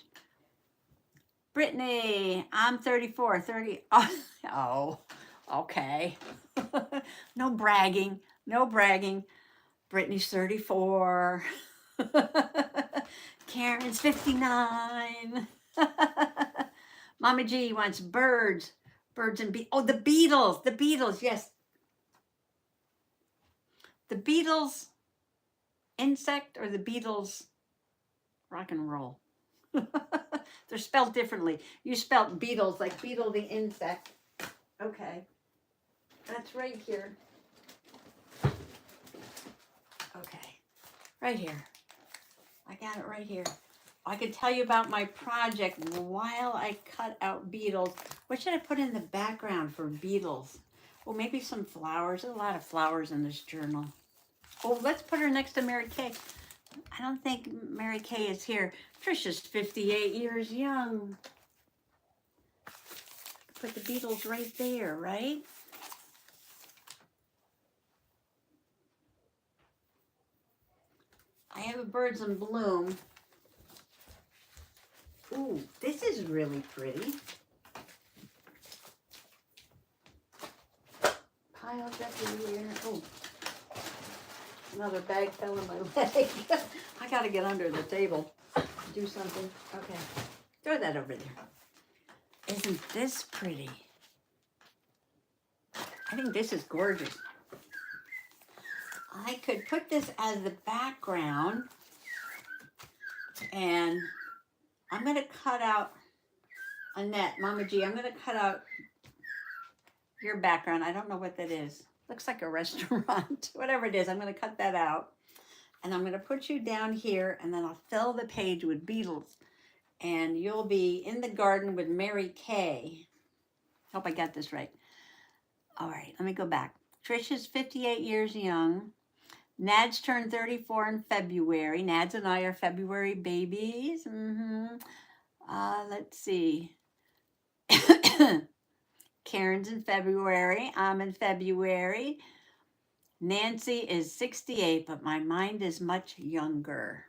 Brittany, I'm 34, 30. Oh, okay. No bragging. Brittany's 34. Karen's 59. Mama G wants birds and oh, the Beatles, yes. The Beatles insect or the Beatles rock and roll? They're spelled differently. You spelled Beatles like beetle the insect. Okay. That's right here. Okay. Right here. I got it right here. I could tell you about my project while I cut out beetles. What should I put in the background for beetles? Well, maybe some flowers. There's a lot of flowers in this journal. Oh, let's put her next to Mary Kay. I don't think Mary Kay is here. Trisha's 58 years young. Put the beetles right there, right? I have a birds in bloom. Ooh, this is really pretty. Piles up in here. Oh, another bag fell in my leg. I gotta get under the table. Do something. Okay. Throw that over there. Isn't this pretty? I think this is gorgeous. I could put this as the background, and I'm going to cut out, Annette, Mama G, I'm going to cut out your background. I don't know what that is. Looks like a restaurant. Whatever it is, I'm going to cut that out. And I'm going to put you down here, and then I'll fill the page with beetles. And you'll be in the garden with Mary Kay. Hope I got this right. All right, let me go back. Trisha's 58 years young. Nads turned 34 in February. Nads and I are February babies. Let's see. Karen's in February. I'm in February. Nancy is 68, but my mind is much younger.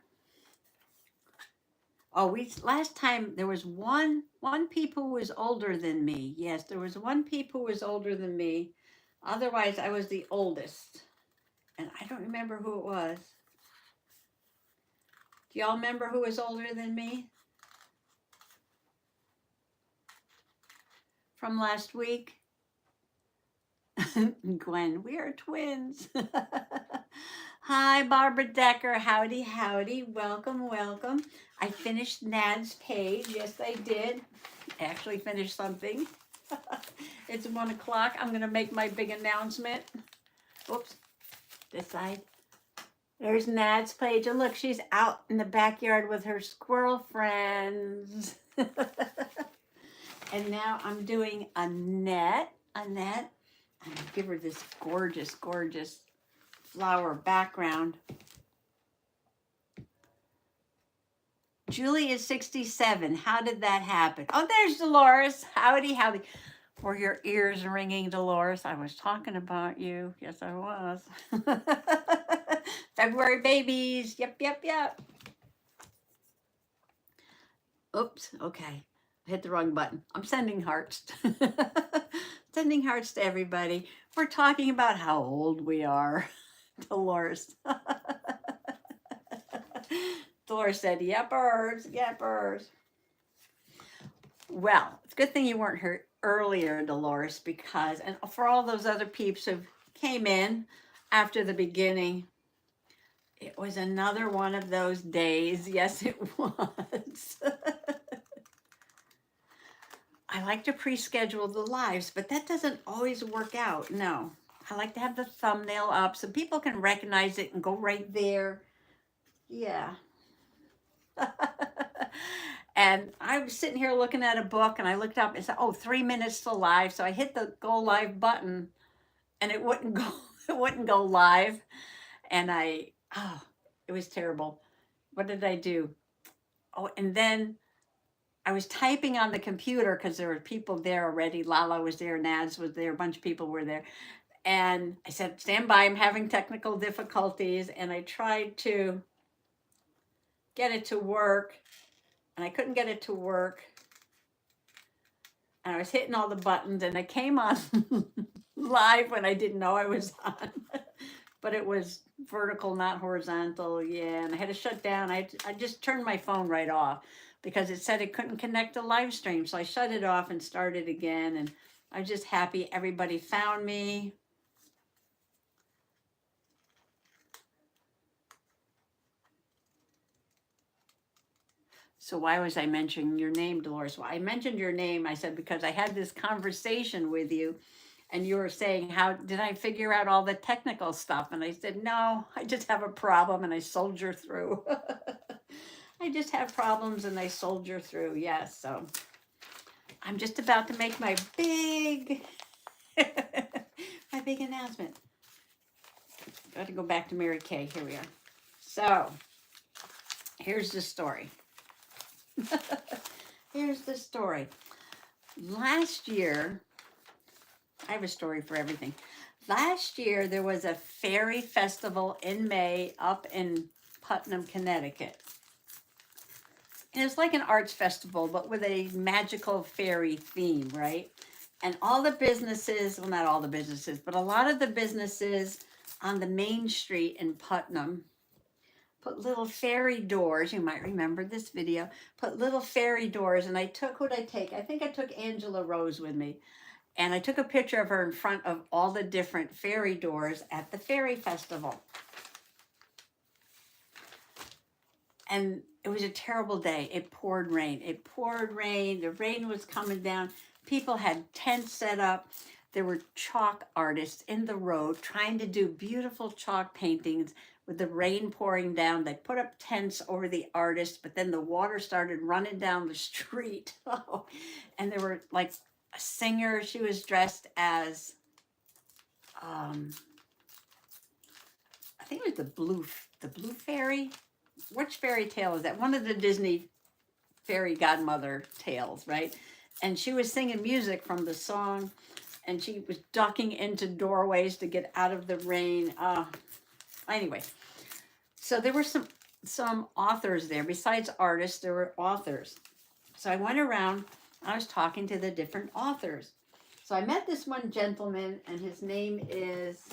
Oh, last time there was one peep who was older than me. Yes, there was one peep who was older than me. Otherwise, I was the oldest. And I don't remember who it was. Do y'all remember who was older than me? From last week? Gwen, we are twins. Hi, Barbara Decker. Howdy, howdy. Welcome, welcome. I finished Nad's page. Yes, I did. I actually finished something. It's 1 o'clock. I'm going to make my big announcement. Oops. This side. There's Nads page. And look, she's out in the backyard with her squirrel friends. And now I'm doing Annette. Annette. I'm going to give her this gorgeous, gorgeous flower background. Julie is 67. How did that happen? Oh, there's Dolores. Howdy, howdy. Were your ears ringing, Dolores? I was talking about you. Yes, I was. February babies. Yep, yep, yep. Oops. Okay. I hit the wrong button. I'm sending hearts. Sending hearts to everybody. We're talking about how old we are. Dolores. Dolores said, yepers, yepers. Well, it's a good thing you weren't here earlier, Dolores, because, and for all those other peeps who came in after the beginning, it was another one of those days. Yes, it was. I like to pre-schedule the lives, but that doesn't always work out. No, I like to have the thumbnail up so people can recognize it and go right there. Yeah. And I was sitting here looking at a book and I looked up and said, oh, 3 minutes to live. So I hit the go live button and it wouldn't go, it wouldn't go live. And it was terrible. What did I do? Oh, and then I was typing on the computer because there were people there already. Lala was there, Nads was there, a bunch of people were there. And I said, stand by, I'm having technical difficulties. And I tried to get it to work. And I couldn't get it to work. And I was hitting all the buttons and I came on live when I didn't know I was on. But it was vertical, not horizontal. Yeah, and I had to shut down. I just turned my phone right off because it said it couldn't connect to live stream. So I shut it off and started again. And I'm just happy everybody found me. So why was I mentioning your name, Dolores? Well, I mentioned your name, I said, because I had this conversation with you and you were saying, how did I figure out all the technical stuff? And I said, no, I just have a problem and I soldier through. I just have problems and I soldier through. Yes. So I'm just about to make my big, my big announcement. Got to go back to Mary Kay. Here we are. So here's the story. Here's the story. Last year, I have a story for everything. Last year, there was a fairy festival in May up in Putnam, Connecticut. And it's like an arts festival, but with a magical fairy theme, right? And all the businesses, well, not all the businesses, but a lot of the businesses on the main street in Putnam put little fairy doors. You might remember this video. Put little fairy doors, and I took, who'd I take? I think I took Angela Rose with me. And I took a picture of her in front of all the different fairy doors at the fairy festival. And it was a terrible day. It poured rain. It poured rain. The rain was coming down. People had tents set up. There were chalk artists in the road trying to do beautiful chalk paintings with the rain pouring down. They put up tents over the artists, but then the water started running down the street. And there were like a singer. She was dressed as, I think it was the blue fairy. Which fairy tale is that? One of the Disney fairy godmother tales, right? And she was singing music from the song, and she was ducking into doorways to get out of the rain. Anyway, so there were some authors there. Besides artists, there were authors. So I went around, I was talking to the different authors. So I met this one gentleman, and his name is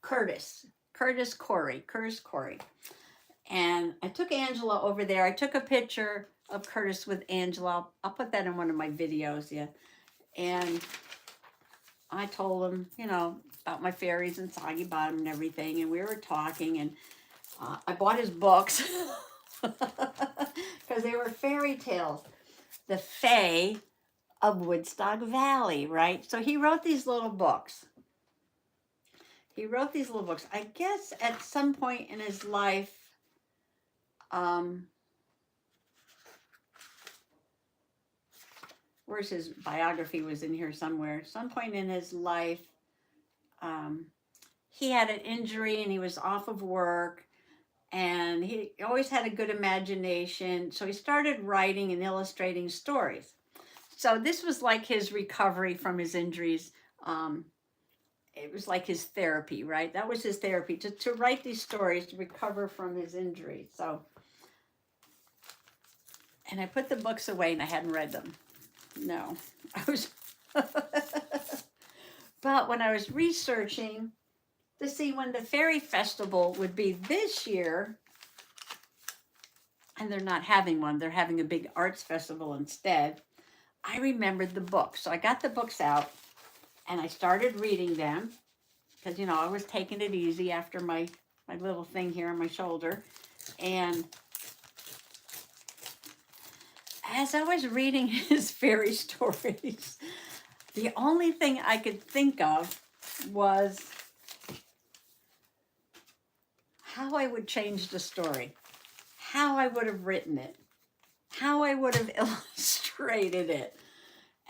Curtis Corey. And I took Angela over there. I took a picture of Curtis with Angela. I'll put that in one of my videos, yeah. And I told him, you know, about my fairies and Soggy Bottom and everything. And we were talking, and I bought his books because they were fairy tales. The Fae of Woodstock Valley, right? So he wrote these little books. he wrote these little books. I guess at some point in his life, where's his biography was in here somewhere. Some point in his life, he had an injury and he was off of work, and he always had a good imagination. So he started writing and illustrating stories. So this was like his recovery from his injuries. It was like his therapy, right? That was his therapy, to write these stories to recover from his injury. So, and I put the books away and I hadn't read them. No, I was, but when I was researching to see when the fairy festival would be this year, and they're not having one, they're having a big arts festival instead, I remembered the books. So I got the books out and I started reading them because, you know, I was taking it easy after my little thing here on my shoulder. And as I was reading his fairy stories, the only thing I could think of was how I would change the story, how I would have written it, how I would have illustrated it.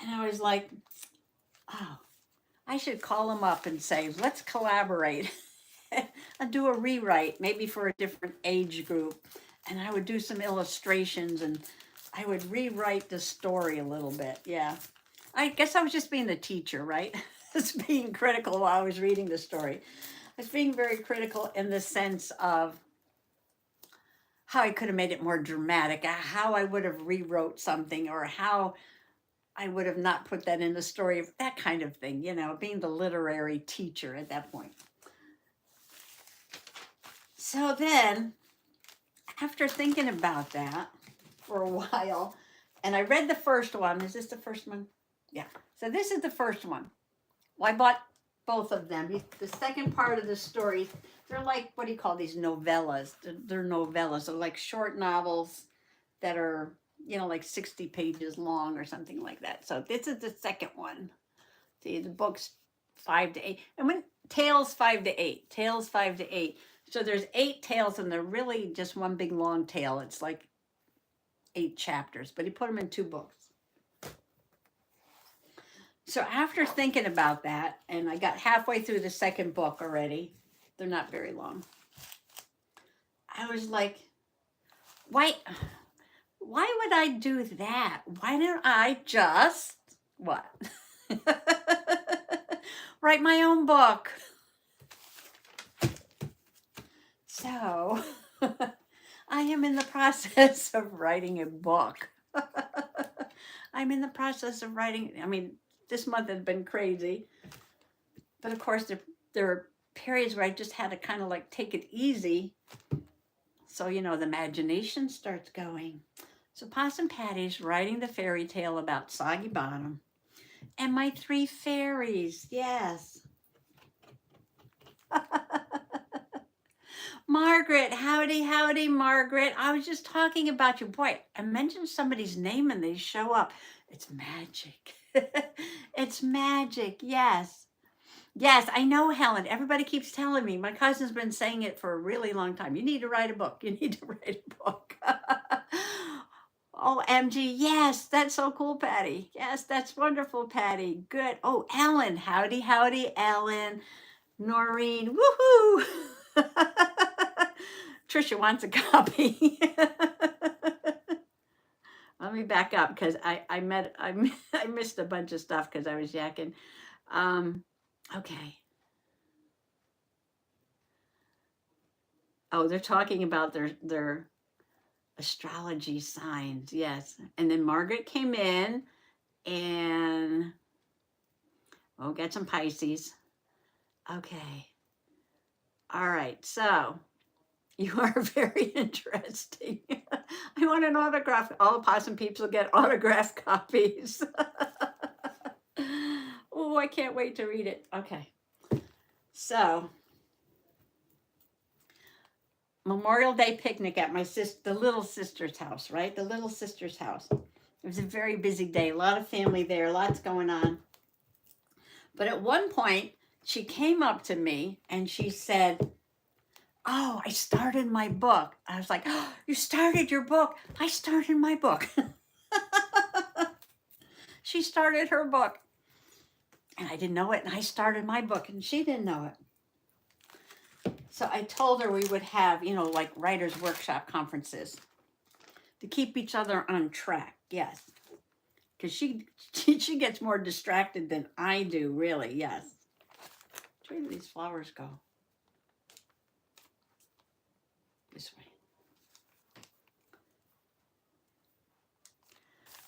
And I was like, oh, I should call him up and say, let's collaborate and do a rewrite, maybe for a different age group. And I would do some illustrations and I would rewrite the story a little bit. Yeah. I guess I was just being the teacher, right? Just being critical while I was reading the story. I was being very critical in the sense of how I could have made it more dramatic, how I would have rewrote something, or how I would have not put that in the story, that kind of thing, you know, being the literary teacher at that point. So then, after thinking about that for a while, and I read the first one. Is this the first one? Yeah. So this is the first one. Well, I bought both of them. The second part of the story, they're like, what do you call these, novellas? They're novellas. They're like short novels that are, you know, like 60 pages long or something like that. So this is the second one. See, the book's 5 to 8. And when tales 5 to 8, tales 5 to 8. So there's 8 tales and they're really just one big long tale. It's like 8 chapters, but he put them in 2 books. So after thinking about that, and I got halfway through the second book already, they're not very long, I was like, why would I do that? Why don't I just, what? Write my own book. So I am in the process of writing a book. I'm in the process of writing, I mean, this month has been crazy. But of course, there are periods where I just had to kind of like take it easy. So, you know, the imagination starts going. So Possum Patty's writing the fairy tale about Soggy Bottom and my 3 fairies. Yes. Margaret, howdy, howdy, Margaret. I was just talking about you. Boy, I mentioned somebody's name and they show up. It's magic. It's magic. Yes. Yes, I know, Helen. Everybody keeps telling me. My cousin's been saying it for a really long time. You need to write a book. You need to write a book. Oh, MG. Yes, that's so cool, Patty. Yes, that's wonderful, Patty. Good. Oh, Ellen. Howdy, howdy, Ellen. Noreen. Woohoo. Trisha wants a copy. Let me back up because I missed a bunch of stuff because I was yakking. Okay. Oh, they're talking about their astrology signs. Yes. And then Margaret came in and got some Pisces. Okay. All right. So you are very interesting. I want an autograph. All Possum peeps will get autographed copies. Oh, I can't wait to read it. Okay. So, Memorial Day picnic at the little sister's house, right? The little sister's house. It was a very busy day. A lot of family there. Lots going on. But at one point, she came up to me and she said, "Oh, I started my book." I was like, "Oh, you started your book?" "I started my book." She started her book. And I didn't know it. And I started my book and she didn't know it. So I told her we would have, like writers' workshop conferences to keep each other on track. Yes. Because she gets more distracted than I do, really. Yes. Where do these flowers go? This way.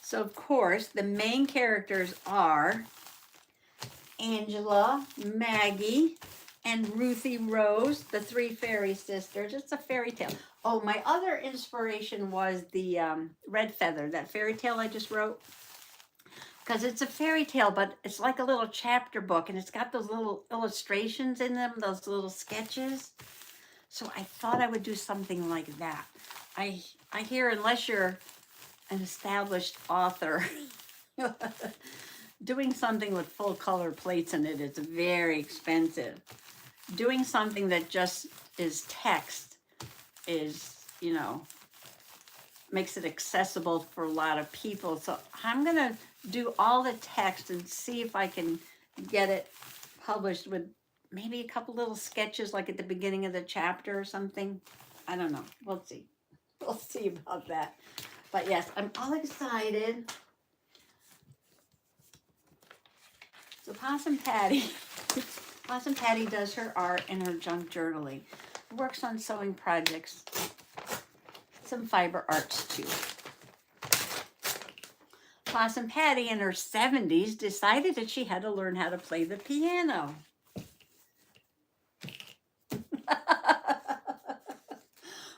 So, of course, the main characters are Angela, Maggie, and Ruthie Rose, the three fairy sisters. It's a fairy tale. Oh, my other inspiration was the Red Feather, that fairy tale I just wrote. Because it's a fairy tale, but it's like a little chapter book, and it's got those little illustrations in them, those little sketches. So I thought I would do something like that. I hear unless you're an established author, doing something with full color plates in it is very expensive. Doing something that just is text is, makes it accessible for a lot of people. So I'm going to do all the text and see if I can get it published with maybe a couple little sketches like at the beginning of the chapter or something. I don't know. We'll see. We'll see about that. But yes, I'm all excited. So Possum Patty does her art and her junk journaling. Works on sewing projects. Some fiber arts too. Possum Patty in her 70s decided that she had to learn how to play the piano.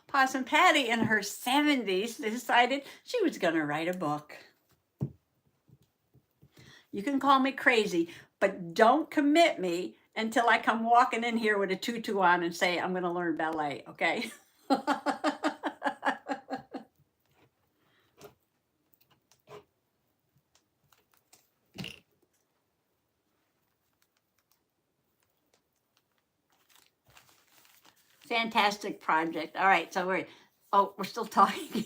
Possum Patty in her 70s decided she was going to write a book. You can call me crazy, but don't commit me until I come walking in here with a tutu on and say, I'm going to learn ballet, okay? Fantastic project. All right, so we're still talking.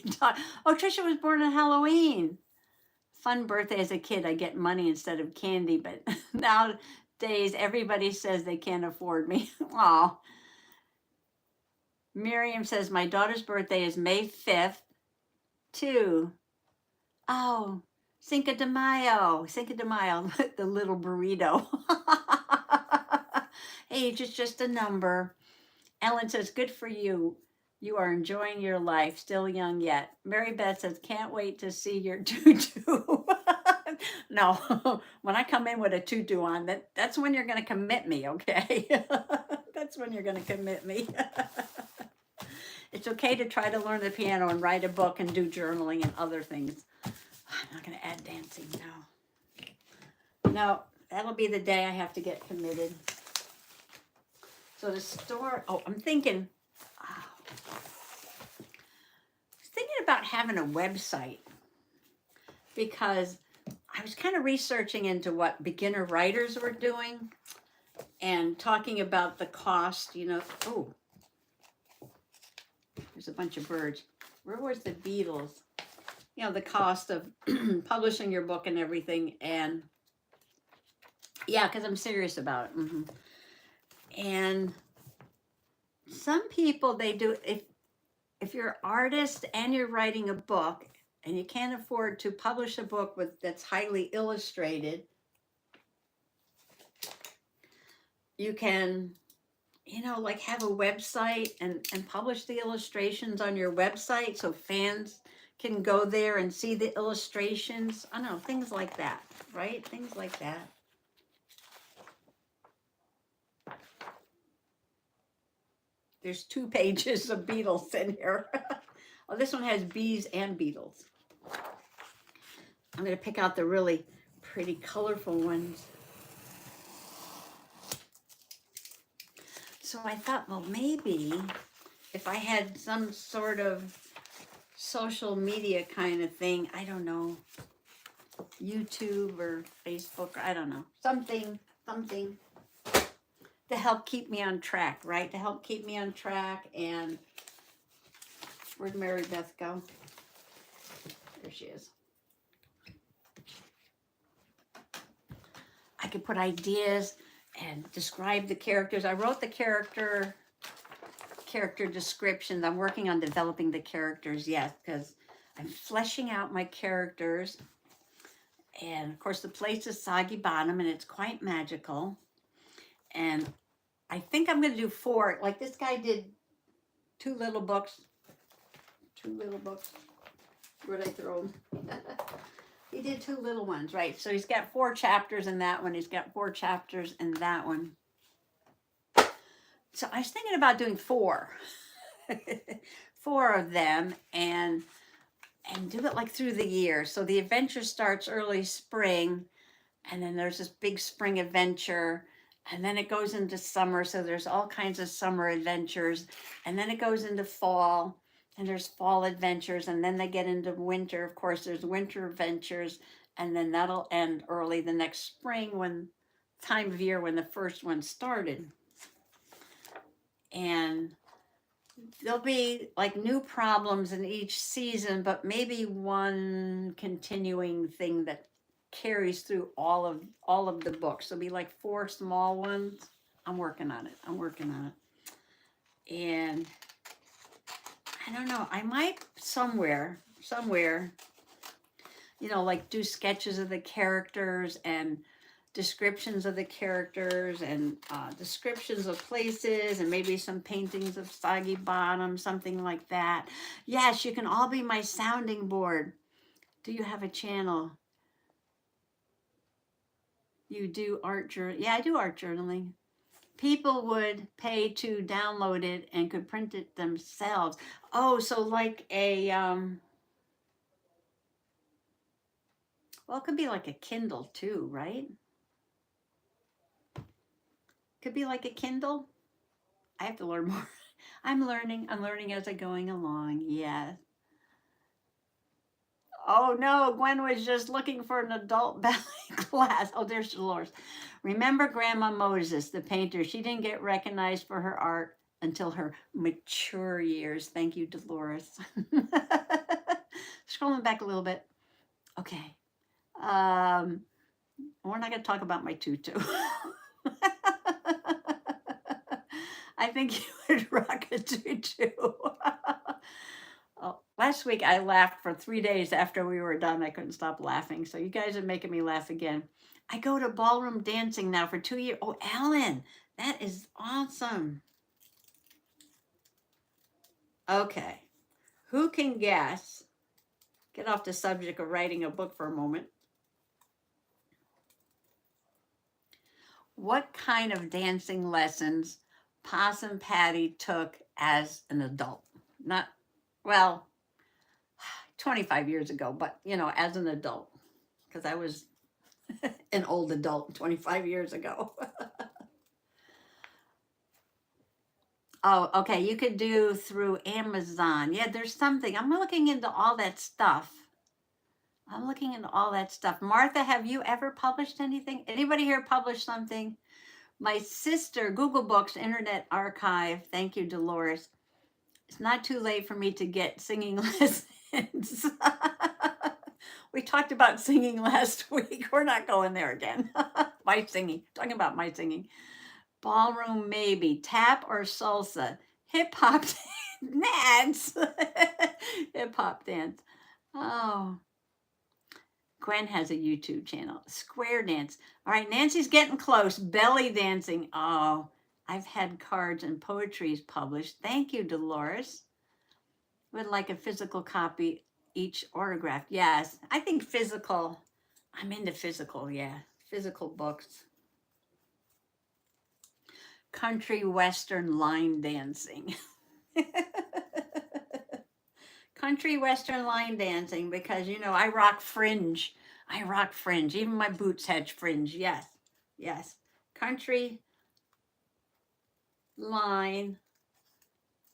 Oh, Trisha was born on Halloween. Fun birthday as a kid. I get money instead of candy, but nowadays everybody says they can't afford me. Oh. Miriam says, my daughter's birthday is May 5th, too. Oh, Cinco de Mayo, the little burrito. Age is just a number. Ellen says, good for you. You are enjoying your life, still young yet. Mary Beth says, can't wait to see your tutu. No, when I come in with a tutu on, that's when you're going to commit me, okay? That's when you're going to commit me. It's okay to try to learn the piano and write a book and do journaling and other things. I'm not going to add dancing now. No, that'll be the day I have to get committed. So the store, I'm thinking about having a website because I was kind of researching into what beginner writers were doing and talking about the cost, Oh, there's a bunch of birds. Where was the beetles? The cost of publishing your book and everything. And yeah, because I'm serious about it. Mm-hmm. And some people, they do, if you're an artist and you're writing a book and you can't afford to publish a book that's highly illustrated, you can, like have a website and publish the illustrations on your website so fans can go there and see the illustrations. I don't know, things like that, right? Things like that. There's 2 pages of beetles in here. Oh, this one has bees and beetles. I'm going to pick out the really pretty, colorful ones. So I thought, well, maybe if I had some sort of social media kind of thing, I don't know, YouTube or Facebook, I don't know, something. to help keep me on track, right? To help keep me on track. And where'd Mary Beth go? There she is. I could put ideas and describe the characters. I wrote the character descriptions. I'm working on developing the characters, yes, because I'm fleshing out my characters. And of course, the place is Soggy Bottom, and it's quite magical. And I think I'm going to do 4. Like this guy did 2 little books. 2 little books. Where'd I throw them? He did 2 little ones, right? So he's got 4 chapters in that one. He's got 4 chapters in that one. So I was thinking about doing 4. 4 of them and do it like through the year. So the adventure starts early spring, and then there's this big spring adventure, and then it goes into summer. So there's all kinds of summer adventures, and then it goes into fall, and there's fall adventures, and then they get into winter. Of course, there's winter adventures, and then that'll end early the next spring, when time of year when the first one started. And there'll be like new problems in each season, but maybe one continuing thing that carries through all of the books. There'll be like 4 small ones. I'm working on it. And I don't know, I might somewhere, you know, like do sketches of the characters and descriptions of the characters and descriptions of places and maybe some paintings of Soggy Bottom, something like that. Yes, you can all be my sounding board. Do you have a channel? You do art journal? Yeah, I do art journaling. People would pay to download it and could print it themselves. Oh, so like a, well, it could be like a Kindle too, right? Could be like a Kindle. I have to learn more. I'm learning as I'm going along. Yes. Oh no, Gwen was just looking for an adult ballet class. Oh, there's Dolores. Remember Grandma Moses, the painter? She didn't get recognized for her art until her mature years. Thank you, Dolores. Scrolling back a little bit. Okay. We're not going to talk about my tutu. I think you would rock a tutu. Oh, last week I laughed for 3 days after we were done. I couldn't stop laughing. So you guys are making me laugh again. I go to ballroom dancing now for 2 years. Oh, Alan, that is awesome. Okay. Who can guess? Get off the subject of writing a book for a moment. What kind of dancing lessons Possum Patty took as an adult? Not, well, 25 years ago, but, you know, as an adult, because I was an old adult 25 years ago. Oh, okay. You could do through Amazon. Yeah, there's something. I'm looking into all that stuff. Martha, have you ever published anything? Anybody here published something? My sister, Google Books, Internet Archive. Thank you, Dolores. It's not too late for me to get singing lessons. We talked about singing last week. We're not going there again. My singing, talking about my singing. Ballroom, maybe. Tap or salsa? Hip hop, Nads. Hip hop dance. Oh. Gwen has a YouTube channel. Square dance. All right, Nancy's getting close. Belly dancing. Oh, I've had cards and poetries published. Thank you, Dolores. Would like a physical copy, each autographed. Yes, I think physical. I'm into physical, yeah. Physical books. Country Western line dancing. Country Western line dancing, because, you know, I rock fringe. Even my boots had fringe. Yes. Country line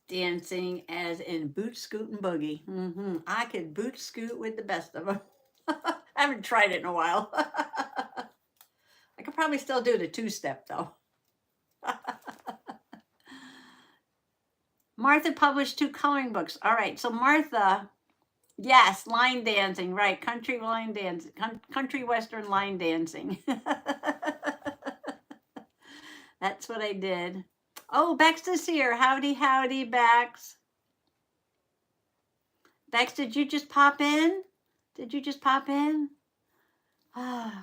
dancing, as in boot, scoot, and boogie. I could boot scoot with the best of them. I haven't tried it in a while. I could probably still do the 2-step, though. Martha published 2 coloring books. All right, so Martha, yes, line dancing, right? Country line dancing, country western line dancing. That's what I did. Oh, Bex is here. Howdy, howdy, Bex. Bex, did you just pop in? Did you just pop in?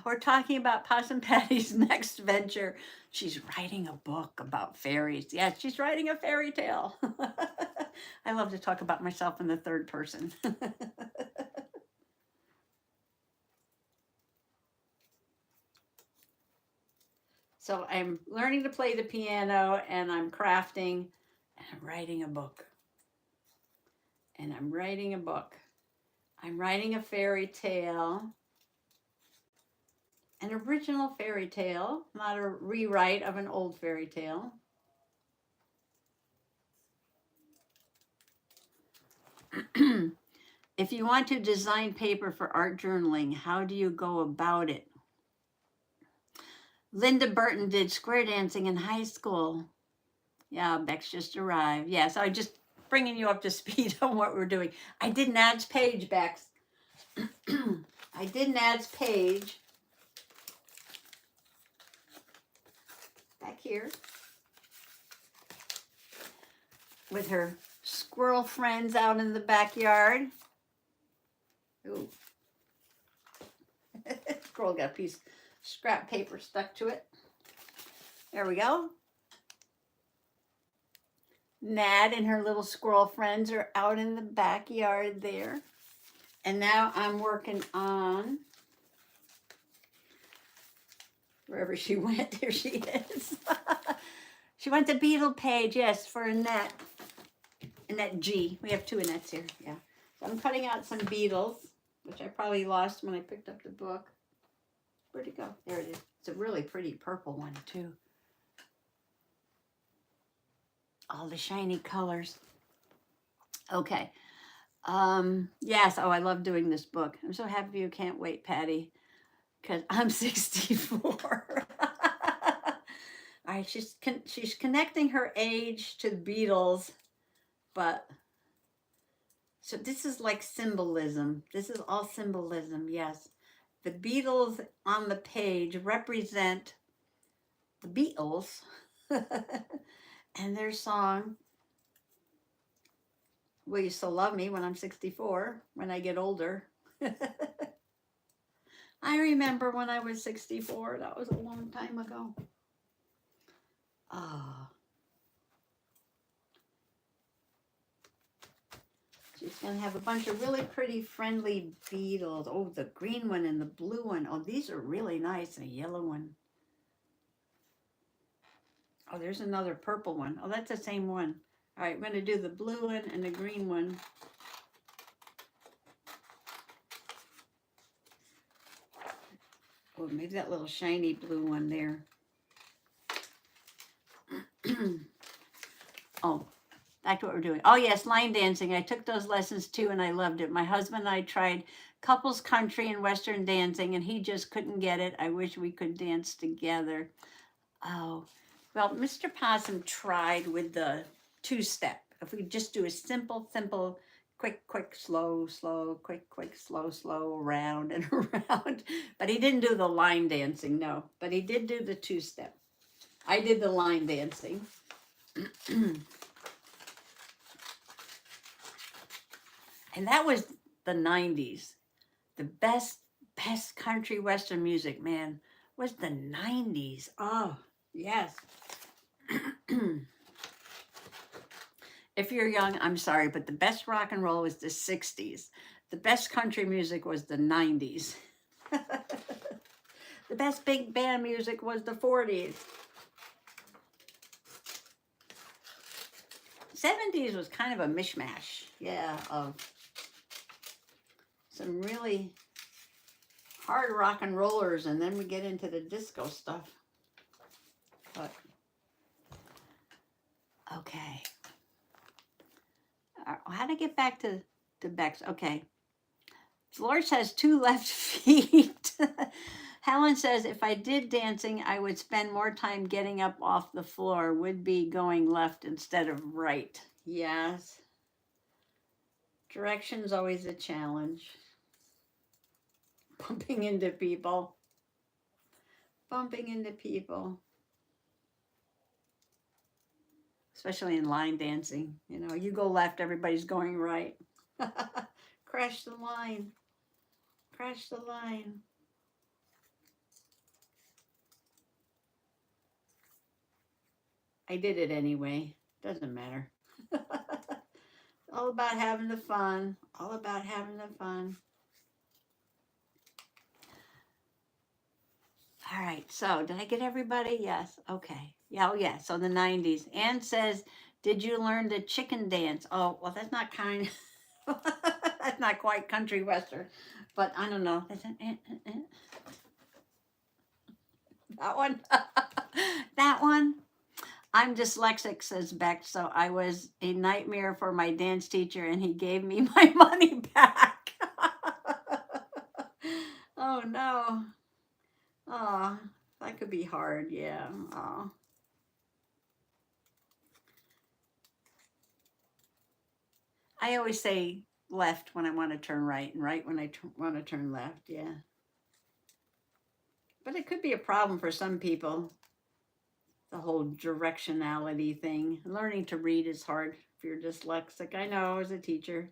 We're talking about Possum Patty's next venture. She's writing a book about fairies. Yeah, she's writing a fairy tale. I love to talk about myself in the third person. So I'm learning to play the piano and I'm crafting and I'm writing a book. And I'm writing a book. I'm writing a fairy tale. An original fairy tale, not a rewrite of an old fairy tale. If you want to design paper for art journaling, how do you go about it? Linda Burton did square dancing in high school. Yeah, Bex just arrived. Yeah, so I just bringing you up to speed on what we're doing. I did Nads page, Bex. I did Nads page. Back here. With her squirrel friends out in the backyard. Ooh. Squirrel got a piece of scrap paper stuck to it. There we go. Nad and her little squirrel friends are out in the backyard there. And now I'm working on, wherever she went, here she is. She went to beetle page, yes, for Annette. Annette G. We have 2 Annettes here, yeah. So I'm cutting out some beetles, which I probably lost when I picked up the book. Where'd it go? There it is. It's a really pretty purple one, too. All the shiny colors. Okay. Yes. Oh, I love doing this book. I'm so happy you can't wait, Patty, because I'm 64. All right. She's connecting her age to the Beatles, but so this is like symbolism. This is all symbolism. Yes. The Beatles on the page represent the Beatles and their song, Will You Still Love Me When I'm 64, when I get older. I remember when I was 64. That was a long time ago. Oh. She's going to have a bunch of really pretty, friendly beetles. Oh, the green one and the blue one. Oh, these are really nice. And a yellow one. Oh, there's another purple one. Oh, that's the same one. All right, I'm going to do the blue one and the green one. Oh, maybe that little shiny blue one there. Oh, back to what we're doing. Oh, yes, line dancing. I took those lessons too, and I loved it. My husband and I tried couples country and western dancing, and he just couldn't get it. I wish we could dance together. Oh, well, Mr. Possum tried with the 2-step. If we just do a simple, quick, slow, quick, slow, around and around. But he didn't do the line dancing, no. But he did do the 2-step. I did the line dancing. And that was the 90s. The best country western music, man, was the 90s. Oh, yes. If you're young, I'm sorry, but the best rock and roll was the 60s. The best country music was the 90s. The best big band music was the 40s. 70s was kind of a mishmash, yeah, of some really hard rock and rollers, and then we get into the disco stuff. But okay. How to get back to Bex? Okay. Dolores has 2 left feet. Helen says, if I did dancing, I would spend more time getting up off the floor, would be going left instead of right. Yes. Direction's always a challenge. Bumping into people. Bumping into people. Especially in line dancing. You know, you go left, everybody's going right. Crash the line. Crash the line. I did it anyway. Doesn't matter. All about having the fun. All about having the fun. All right. So did I get everybody? Yes. Okay. Yeah. Oh, yeah. So the 90s. Ann says, did you learn the chicken dance? Oh, well, that's not kind. That's not quite country western, but I don't know. That one. That one. I'm dyslexic, says Beck, so I was a nightmare for my dance teacher and he gave me my money back. Oh no. Oh, that could be hard, yeah. Oh. I always say left when I want to turn right and right when I want to turn left, yeah. But it could be a problem for some people, the whole directionality thing. Learning to read is hard if you're dyslexic. I know, as a teacher.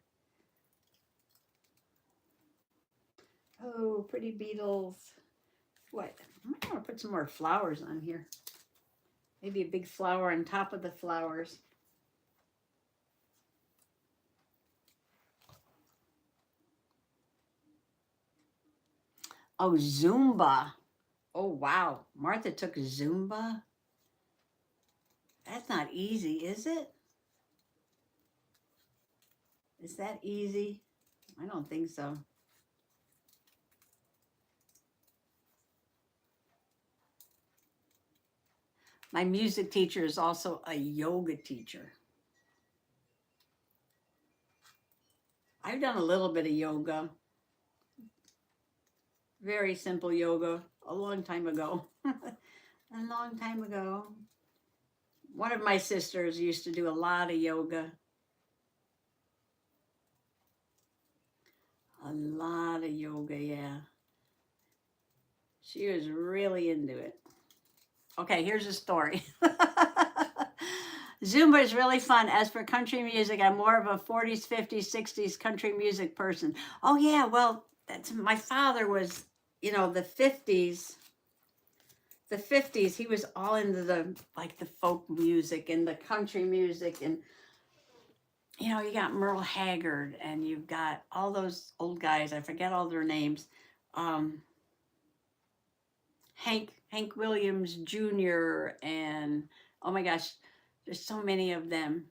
Oh, pretty beetles. What? I might want to put some more flowers on here. Maybe a big flower on top of the flowers. Oh, Zumba. Oh, wow. Martha took Zumba. That's not easy, is it? Is that easy? I don't think so. My music teacher is also a yoga teacher. I've done a little bit of yoga. Very simple yoga a long time ago. A long time ago. One of my sisters used to do a lot of yoga. A lot of yoga, yeah. She was really into it. Okay, here's a story. Zumba is really fun. As for country music, I'm more of a 40s, 50s, 60s country music person. Oh yeah, well, that's my father was, you know, the 50s. The 50s, he was all into the like the folk music and the country music, and you know, you got Merle Haggard and you've got all those old guys, I forget all their names. Hank Williams Jr. and oh my gosh, there's so many of them.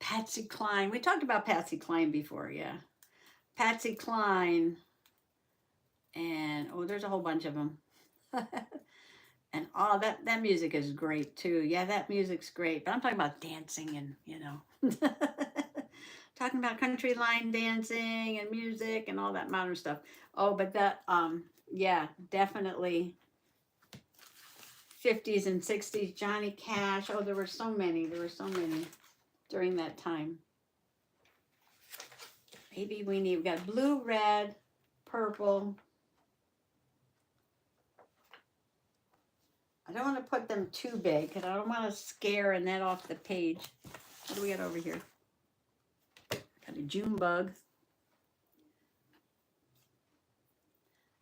Patsy Cline. We talked about Patsy Cline before, yeah. Patsy Cline. And oh, there's a whole bunch of them. And all that music is great too. Yeah, that music's great. But I'm talking about dancing and, you know, talking about country line dancing and music and all that modern stuff. Oh, but that, yeah, definitely 50s and 60s, Johnny Cash. Oh, there were so many. There were so many during that time. Maybe we've got blue, red, purple. I don't want to put them too big because I don't want to scare Annette off the page. What do we got over here? Got a June bug.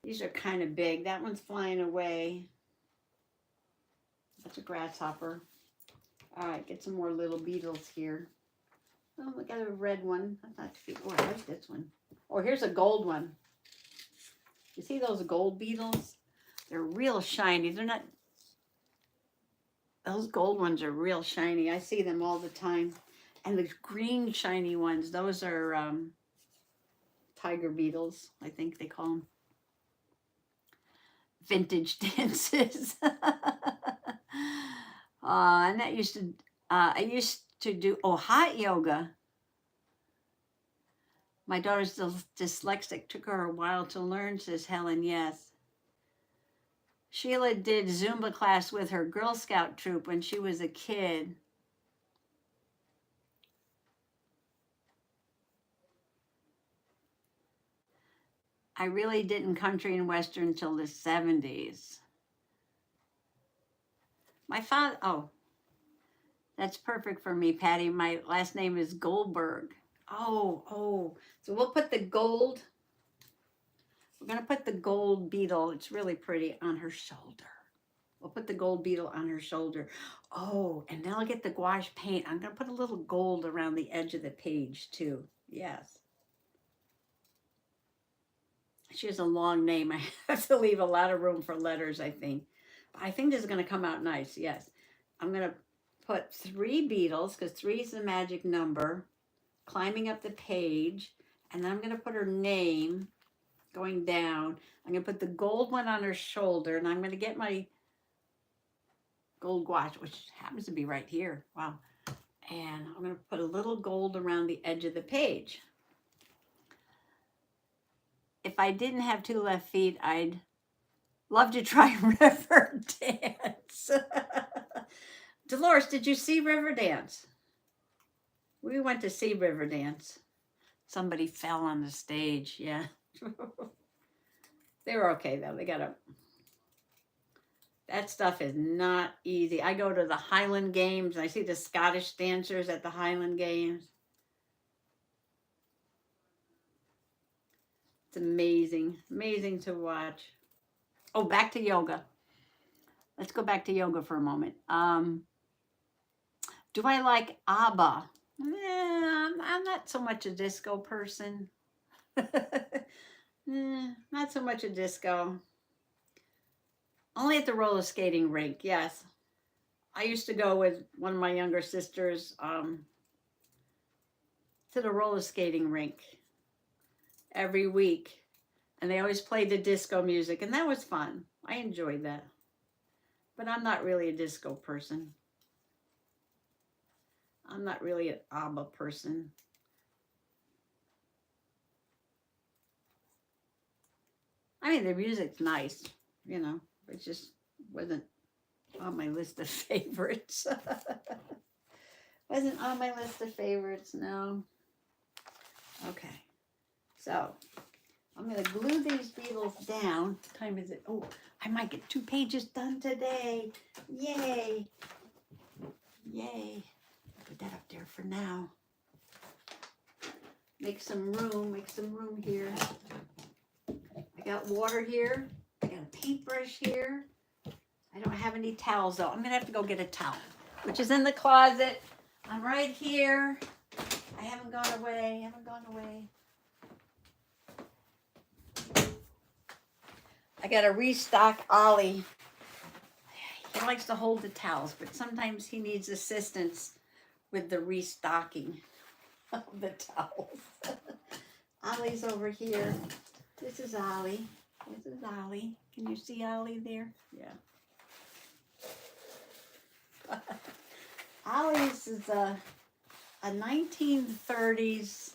These are kind of big. That one's flying away. That's a grasshopper. All right, get some more little beetles here. Oh, we got a red one. That's not too big. Oh, I like this one. Oh, here's a gold one. You see those gold beetles? They're real shiny. They're not... Those gold ones are real shiny. I see them all the time. And the green shiny ones, those are tiger beetles, I think they call them. Vintage dances. And that used to, I used to do, hot yoga. My daughter's dyslexic. Took her a while to learn, says Helen. Yes. Sheila did Zumba class with her Girl Scout troop when she was a kid. I really didn't country and western until the 70s. My father, oh, that's perfect for me, Patty. My last name is Goldberg. Oh, so we'll put the gold, we're gonna put the gold beetle, it's really pretty, on her shoulder. We'll put the gold beetle on her shoulder. Oh, and then I'll get the gouache paint. I'm gonna put a little gold around the edge of the page too. Yes. She has a long name. I have to leave a lot of room for letters, I think. But I think this is gonna come out nice, yes. I'm gonna put 3 beetles, because 3 is the magic number, climbing up the page, and then I'm gonna put her name going down. I'm gonna put the gold one on her shoulder, and I'm gonna get my gold gouache, which happens to be right here. Wow. And I'm going to put a little gold around the edge of the page. If I didn't have 2 left feet, I'd love to try river dance. Dolores, did you see river dance? We went to see river dance. Somebody fell on the stage. Yeah. They were okay though. They got up. That stuff is not easy. I go to the Highland Games and I see the Scottish dancers at the Highland Games. It's amazing, amazing to watch. Oh, back to yoga. Let's go back to yoga for a moment. Do I like ABBA? I'm not so much a disco person. Not so much a disco. Only at the roller skating rink, yes. I used to go with one of my younger sisters to the roller skating rink every week. And they always played the disco music, and that was fun. I enjoyed that. But I'm not really a disco person. I'm not really an ABBA person. I mean, the music's nice, you know. It just wasn't on my list of favorites. Wasn't on my list of favorites, no. Okay, so I'm going to glue these beetles down. What time is it? Oh, I might get 2 pages done today. Yay. Yay. Put that up there for now. Make some room here. I got water here. I got a paintbrush here. I don't have any towels though. I'm gonna have to go get a towel, which is in the closet. I'm right here. I haven't gone away. I gotta restock Ollie. He likes to hold the towels, but sometimes he needs assistance with the restocking of the towels. Ollie's over here. This is Ollie. Can you see Ollie there? Yeah. Ollie's is a 1930s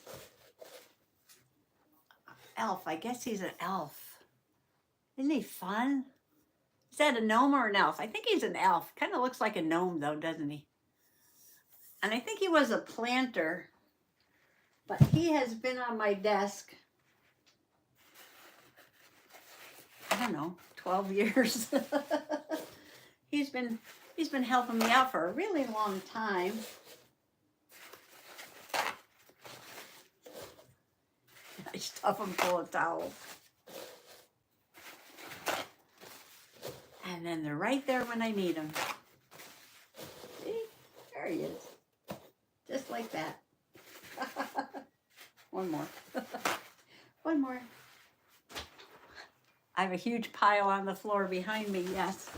elf. I guess he's an elf. Isn't he fun? Is that a gnome or an elf? I think he's an elf. Kind of looks like a gnome though, doesn't he? And I think he was a planter, but he has been on my desk, I don't know, 12 years. He's been helping me out for a really long time. I stuff him full of towels. And then they're right there when I need them. See? There he is. Just like that. One more. One more. I have a huge pile on the floor behind me, yes.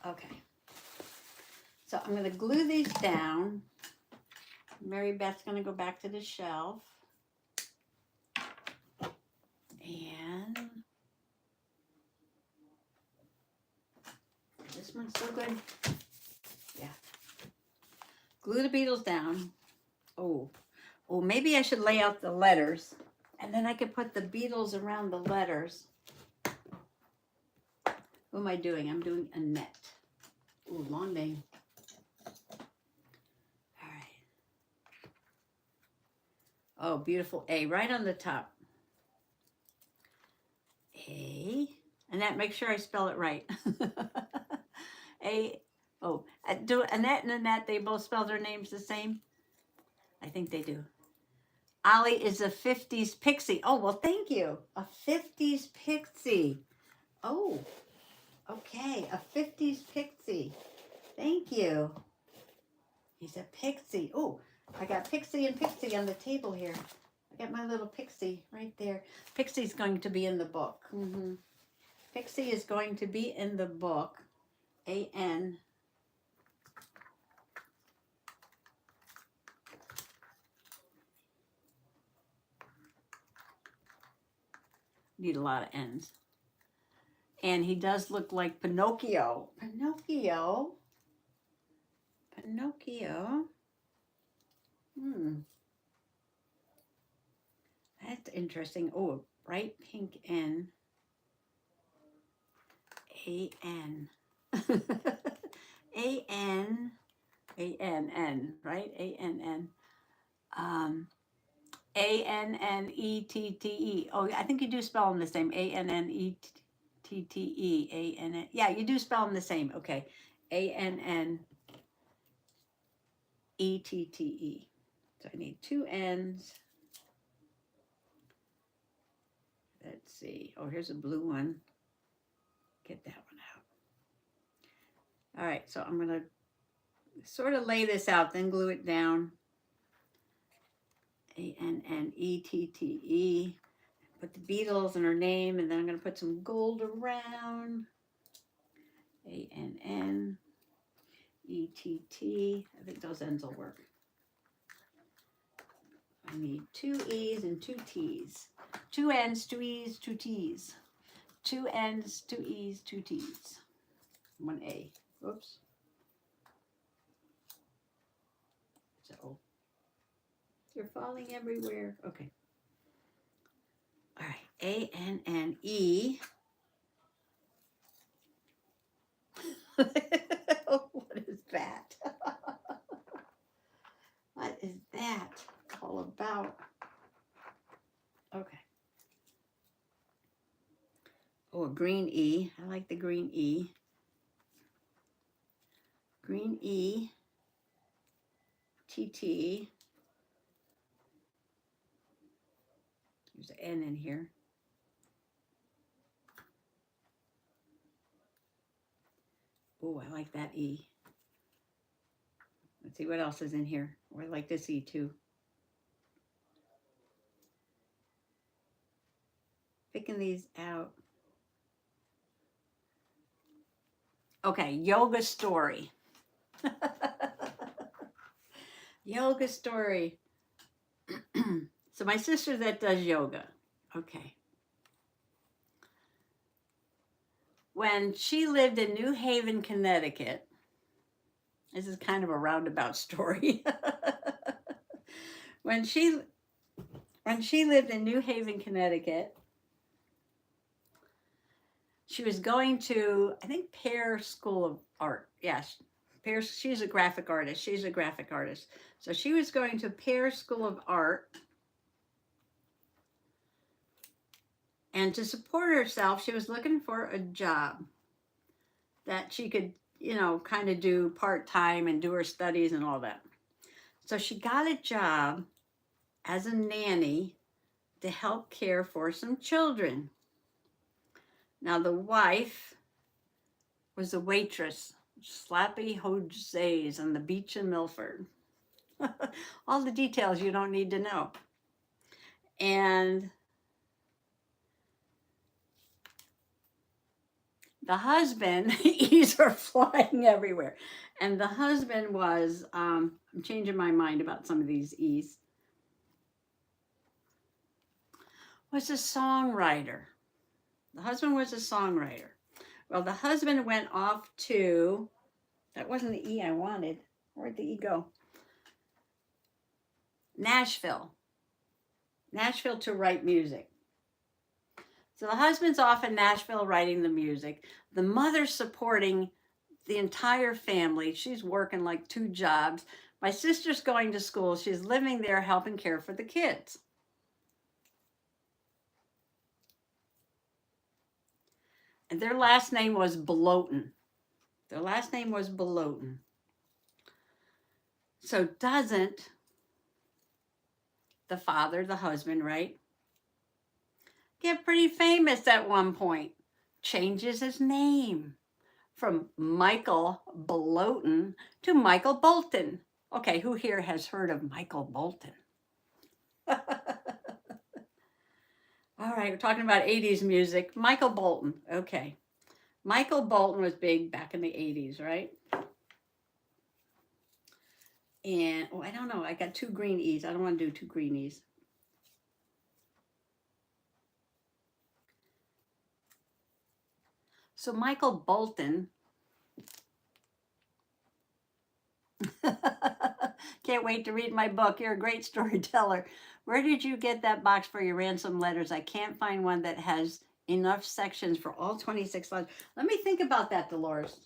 Okay. So I'm going to glue these down. Mary Beth's going to go back to the shelf. And this one's so good. Yeah. Glue the beetles down. Oh, maybe I should lay out the letters And then I could put the beetles around the letters. Who am I doing? I'm doing Annette. Ooh, long name. All right. Oh, beautiful A right on the top. A. Annette, make sure I spell it right. A. Oh, do Annette and Annette, they both spell their names the same? I think they do. Ollie is a 50s pixie. Oh, well, thank you. A 50s pixie. Oh, okay. A 50s pixie. Thank you. He's a pixie. Oh, I got Pixie and Pixie on the table here. I got my little Pixie right there. Pixie's going to be in the book. Pixie is going to be in the book. A-N. Need a lot of N's. And he does look like Pinocchio. Pinocchio. Pinocchio. That's interesting. Oh, bright pink N. A-N. A-N. A-N-N, right? A-N-N. A-N-N-E-T-T-E. Oh, I think you do spell them the same. A-N-N-E-T-T-E. A-N-N. Yeah, you do spell them the same. Okay. A-N-N-E-T-T-E. So I need two N's. Let's see. Oh, here's a blue one. Get that one out. All right, so I'm going to sort of lay this out, then glue it down. A-N-N-E-T-T-E. Put the beetles in her name, and then I'm going to put some gold around. A-N-N-E-T-T. I think those ends will work. I need two E's and two T's. Two N's, two E's, two T's. Two N's, two E's, two T's. One A. Oops. So they're falling everywhere. Okay. All right. A-N-N-E. What is that? What is that all about? Okay. Oh, a green E. I like the green E. Green E. T-T. There's an N in here. Oh, I like that E. Let's see what else is in here. Oh, I like this E too. Picking these out. Okay, yoga story. Yoga story. So my sister that does yoga. Okay. When she lived in New Haven, Connecticut, this is kind of a roundabout story. When she lived in New Haven, Connecticut, she was going to, I think, Pear School of Art. Yes, Pear. She's a graphic artist. She's a graphic artist. So she was going to Pear School of Art. And to support herself, she was looking for a job that she could, you know, kind of do part-time and do her studies and all that. So she got a job as a nanny to help care for some children. Now, the wife was a waitress, Slappy Jose's on the beach in Milford. All the details you don't need to know. And the husband, E's are flying everywhere. And the husband was, I'm changing my mind about some of these E's, was a songwriter. The husband was a songwriter. Well, the husband went off to, that wasn't the E I wanted. Where'd the E go? Nashville. Nashville to write music. So the husband's off in Nashville writing the music. The mother's supporting the entire family. She's working like 2 jobs. My sister's going to school. She's living there helping care for the kids. And their last name was Bolton. Their last name was Bolton. So doesn't the father, the husband, right, get pretty famous at one point? Changes his name from Michael Bolton to Michael Bolton. Okay, who here has heard of Michael Bolton? All right, we're talking about 80s music. Michael Bolton. Okay. Michael Bolton was big back in the 80s, right? And, oh, I don't know. I got 2 green E's. I don't want to do 2 green E's. So Michael Bolton. Can't wait to read my book. You're a great storyteller. Where did you get that box for your ransom letters? I can't find one that has enough sections for all 26 letters. Let me think about that, Dolores.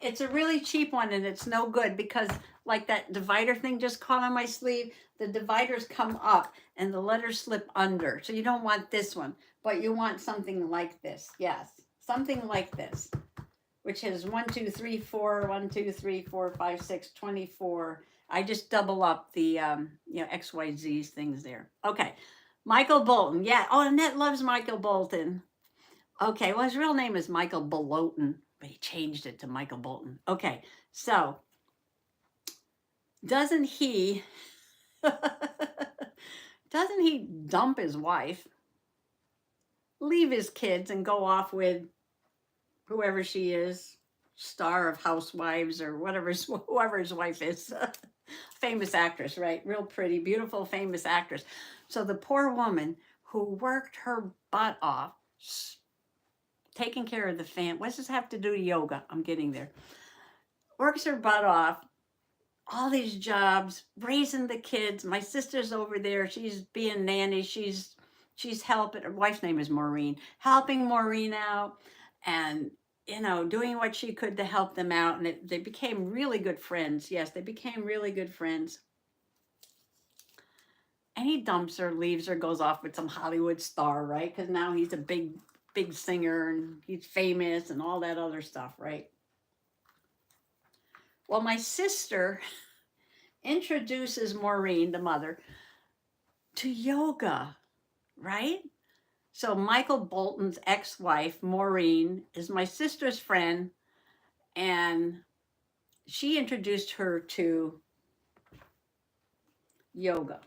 It's a really cheap one and it's no good because like that divider thing just caught on my sleeve, the dividers come up and the letters slip under. So you don't want this one, but you want something like this. Yes, something like this, which has 1, 2, 3, 4, 1, 2, 3, 4, 5, 6, 24. I just double up the X, Y, Z's things there. Okay, Michael Bolton. Yeah. Oh, Annette loves Michael Bolton. Okay, well, his real name is Michael Bolton, but he changed it to Michael Bolton. Okay, so doesn't he doesn't he dump his wife, leave his kids, and go off with whoever she is, star of Housewives or whoever his wife is, famous actress, right? Real pretty, beautiful, famous actress. So the poor woman who worked her butt off, taking care of the family. What does this have to do with yoga? I'm getting there. Works her butt off, all these jobs, raising the kids. My sister's over there. She's being nanny. She's helping. Her wife's name is Maureen. Helping Maureen out, and doing what she could to help them out. And they became really good friends. Yes, they became really good friends. And he dumps her, leaves her, goes off with some Hollywood star, right? Because now he's a big singer and he's famous and all that other stuff, right? Well, my sister introduces Maureen, the mother, to yoga, right? So Michael Bolton's ex-wife, Maureen, is my sister's friend, and she introduced her to yoga.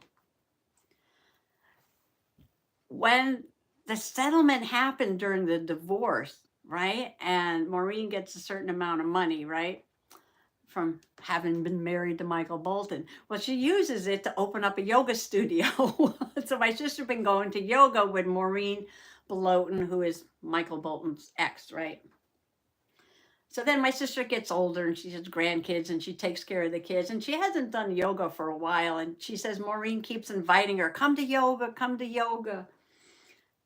When the settlement happened during the divorce, right? And Maureen gets a certain amount of money, right? From having been married to Michael Bolton. Well, she uses it to open up a yoga studio. So my sister's been going to yoga with Maureen Bolton, who is Michael Bolton's ex, right? So then my sister gets older and she has grandkids and she takes care of the kids and she hasn't done yoga for a while. And she says, Maureen keeps inviting her, come to yoga, come to yoga.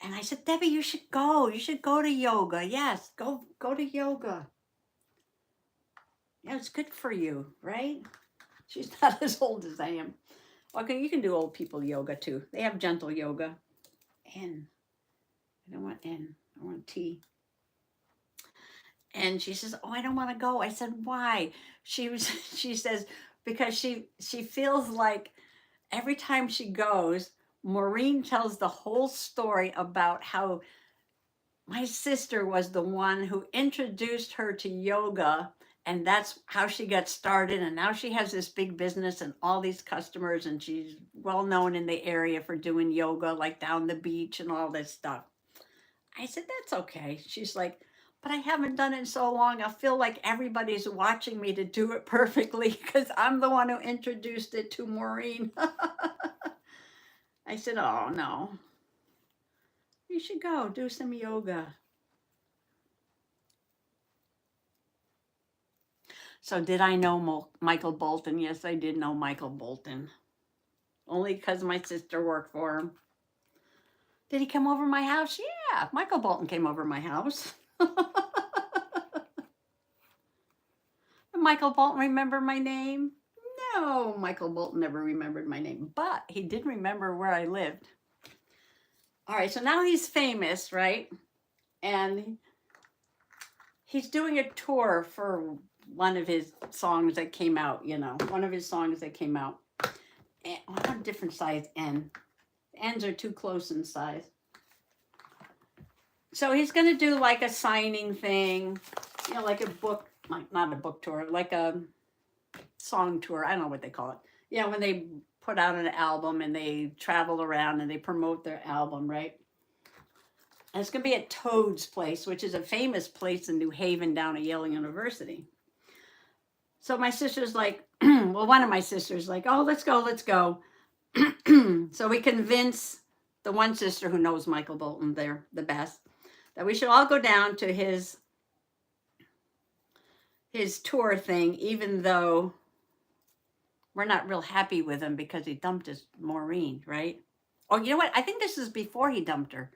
And I said, Debbie, you should go. You should go to yoga. Yes, go to yoga. Yeah, it's good for you, right? She's not as old as I am. Okay, you can do old people yoga too. They have gentle yoga. N. I don't want N. I want T. And she says, oh, I don't want to go. I said, why? She says, because she feels like every time she goes, Maureen tells the whole story about how my sister was the one who introduced her to yoga, and that's how she got started. And now she has this big business and all these customers, and she's well known in the area for doing yoga, like down the beach and all this stuff. I said, that's okay. She's like, but I haven't done it in so long. I feel like everybody's watching me to do it perfectly because I'm the one who introduced it to Maureen. I said, oh, no. You should go do some yoga. So did I know Michael Bolton? Yes, I did know Michael Bolton. only because my sister worked for him. Did he come over my house? Yeah, Michael Bolton came over my house. Michael Bolton remember my name? No, Michael Bolton never remembered my name, but he did remember where I lived. All right, so now he's famous, right? And he's doing a tour for one of his songs that came out, you know, one of his songs that came out. And on a different size N. N's are too close in size. So he's going to do like a signing thing, you know, like a book, like not a book tour, like a song tour. I don't know what they call it. Yeah, when they put out an album and they travel around and they promote their album, right? And it's going to be at Toad's place, which is a famous place in New Haven down at Yale University. So my sister's like, well, one of my sisters like, oh, let's go, let's go. So we convince the one sister who knows Michael Bolton, they're the best, that we should all go down to his tour thing, even though we're not real happy with him because he dumped his Maureen, right? Oh, you know what? I think this is before he dumped her.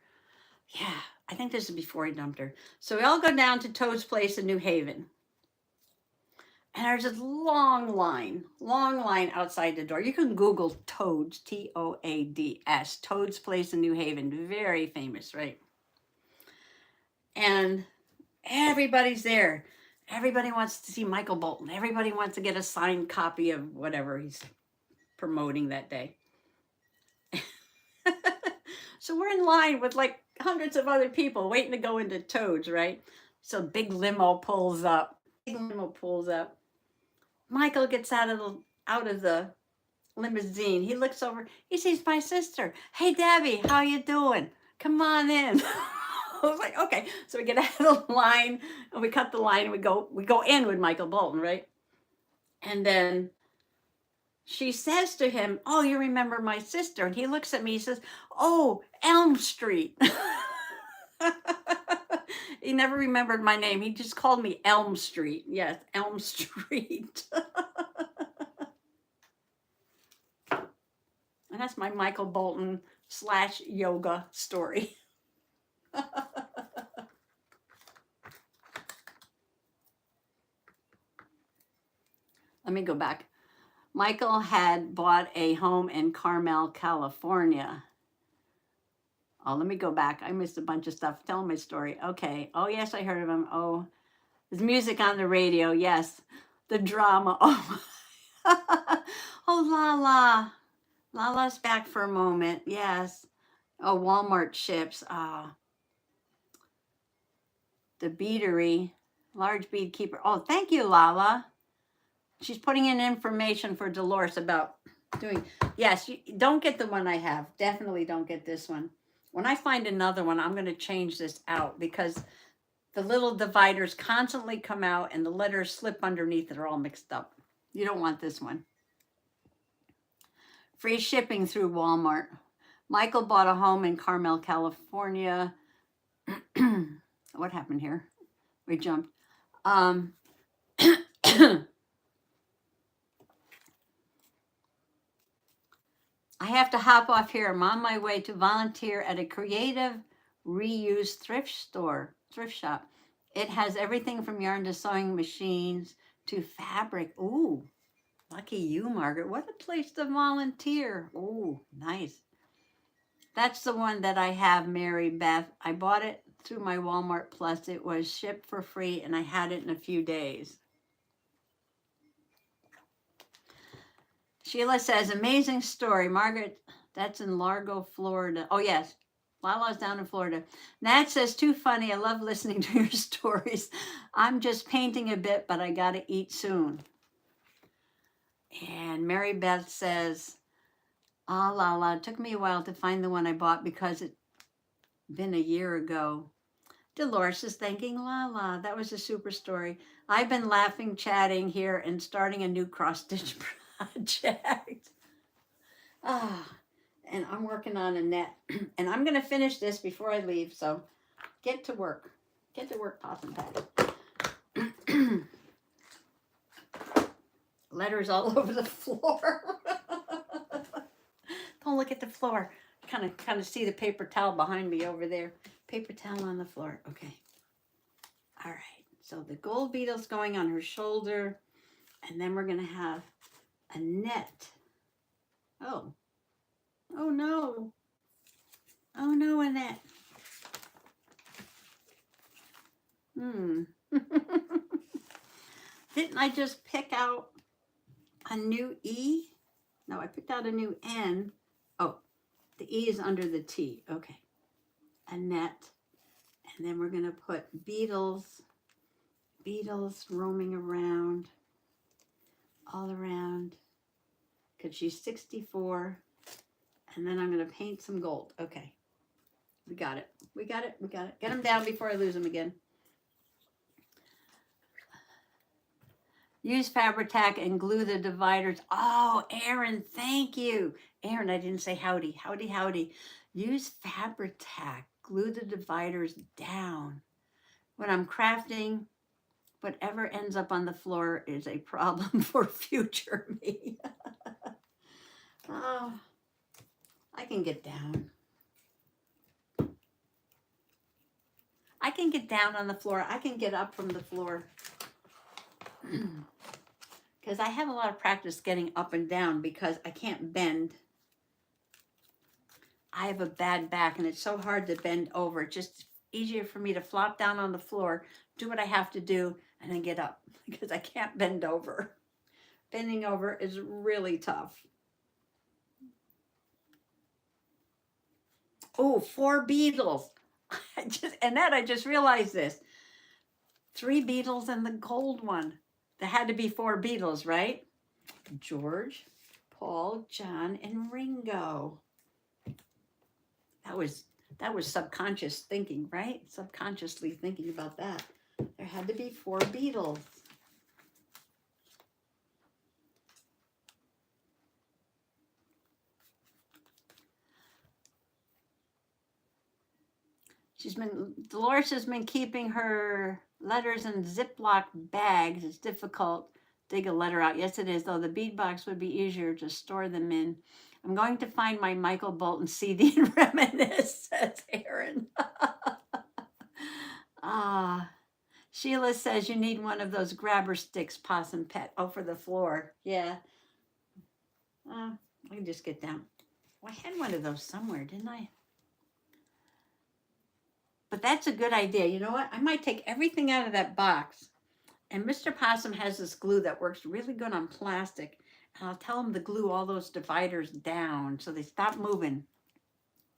Yeah, I think this is before he dumped her. So we all go down to Toad's place in New Haven. And there's this long line outside the door. You can Google Toads, Toads, Toad's place in New Haven. Very famous, right? And everybody's there. Everybody wants to see Michael Bolton. Everybody wants to get a signed copy of whatever he's promoting that day. So we're in line with like hundreds of other people waiting to go into Toads, right? So big limo pulls up. Michael gets out of the limousine. He looks over. He sees my sister. Hey, Debbie, how you doing? Come on in. I was like, okay. So we get out of the line and we cut the line and we go in with Michael Bolton, right? And then she says to him, oh, you remember my sister? And he looks at me, he says, oh, Elm Street. He never remembered my name. He just called me Elm Street. Yes, Elm Street. And that's my Michael Bolton / yoga story. Let me go back. Michael had bought a home in Carmel, California. Oh, let me go back. I missed a bunch of stuff. Tell my story. Okay. Oh, yes, I heard of him. Oh, there's music on the radio. Yes. The drama. Oh, oh, Lala. Lala's back for a moment. Yes. Oh, Walmart ships. The beatery. Large bead keeper. Oh, thank you, Lala. She's putting in information for Dolores about doing. Yes, you don't get the one I have. Definitely don't get this one. When I find another one, I'm going to change this out because the little dividers constantly come out and the letters slip underneath that are all mixed up. You don't want this one. Free shipping through Walmart. Michael bought a home in Carmel, California. What happened here? We jumped. I have to hop off here. I'm on my way to volunteer at a creative reuse thrift shop. It has everything from yarn to sewing machines to fabric. Ooh, lucky you, Margaret. What a place to volunteer. Ooh, nice. That's the one that I have, Mary Beth. I bought it through my Walmart Plus. It was shipped for free and I had it in a few days. Sheila says, amazing story. Margaret, that's in Largo, Florida. Oh, yes. Lala's down in Florida. Nat says, too funny. I love listening to your stories. I'm just painting a bit, but I got to eat soon. And Mary Beth says, Lala, it took me a while to find the one I bought because it's been a year ago. Dolores is thanking Lala. That was a super story. I've been laughing, chatting here, and starting a new cross-stitch project. And I'm working on Annette. And I'm going to finish this before I leave. So get to work. Get to work, Possum Patty. Letters all over the floor. Don't look at the floor. Kind of see the paper towel behind me over there. Paper towel on the floor. Okay. All right. So the gold beetle's going on her shoulder. And then we're going to have Annette. Oh. Oh, no. Oh, no, Annette. Didn't I just pick out a new E? No, I picked out a new N. Oh, the E is under the T. Okay. Annette. And then we're going to put beetles roaming around, all around, because she's 64. And then I'm going to paint some gold. Okay. We got it. We got it. We got it. Get them down before I lose them again. Use Fabri-Tac and glue the dividers. Oh, Aaron, thank you. Aaron, I didn't say howdy. Howdy, howdy. Use Fabri-Tac. Glue the dividers down. When I'm crafting, whatever ends up on the floor is a problem for future me. Oh, I can get down. I can get down on the floor. I can get up from the floor. Because I have a lot of practice getting up and down because I can't bend. I have a bad back and it's so hard to bend over. It's just easier for me to flop down on the floor, do what I have to do, and then get up because I can't bend over. Bending over is really tough. Oh, 4 beetles. Annette, I just realized this. 3 beetles and the gold one. There had to be 4 beetles, right? George, Paul, John, and Ringo. That was subconscious thinking, right? Subconsciously thinking about that. There had to be 4 beetles. Dolores has been keeping her letters in Ziploc bags. It's difficult to dig a letter out. Yes, it is, though the bead box would be easier to store them in. I'm going to find my Michael Bolton CD and reminisce, says Aaron. Sheila says you need one of those grabber sticks, Possum Pet. Oh, for the floor. Yeah. I can just get down. Well, I had one of those somewhere, didn't I? But that's a good idea. You know what? I might take everything out of that box. And Mr. Possum has this glue that works really good on plastic. And I'll tell him to glue all those dividers down so they stop moving.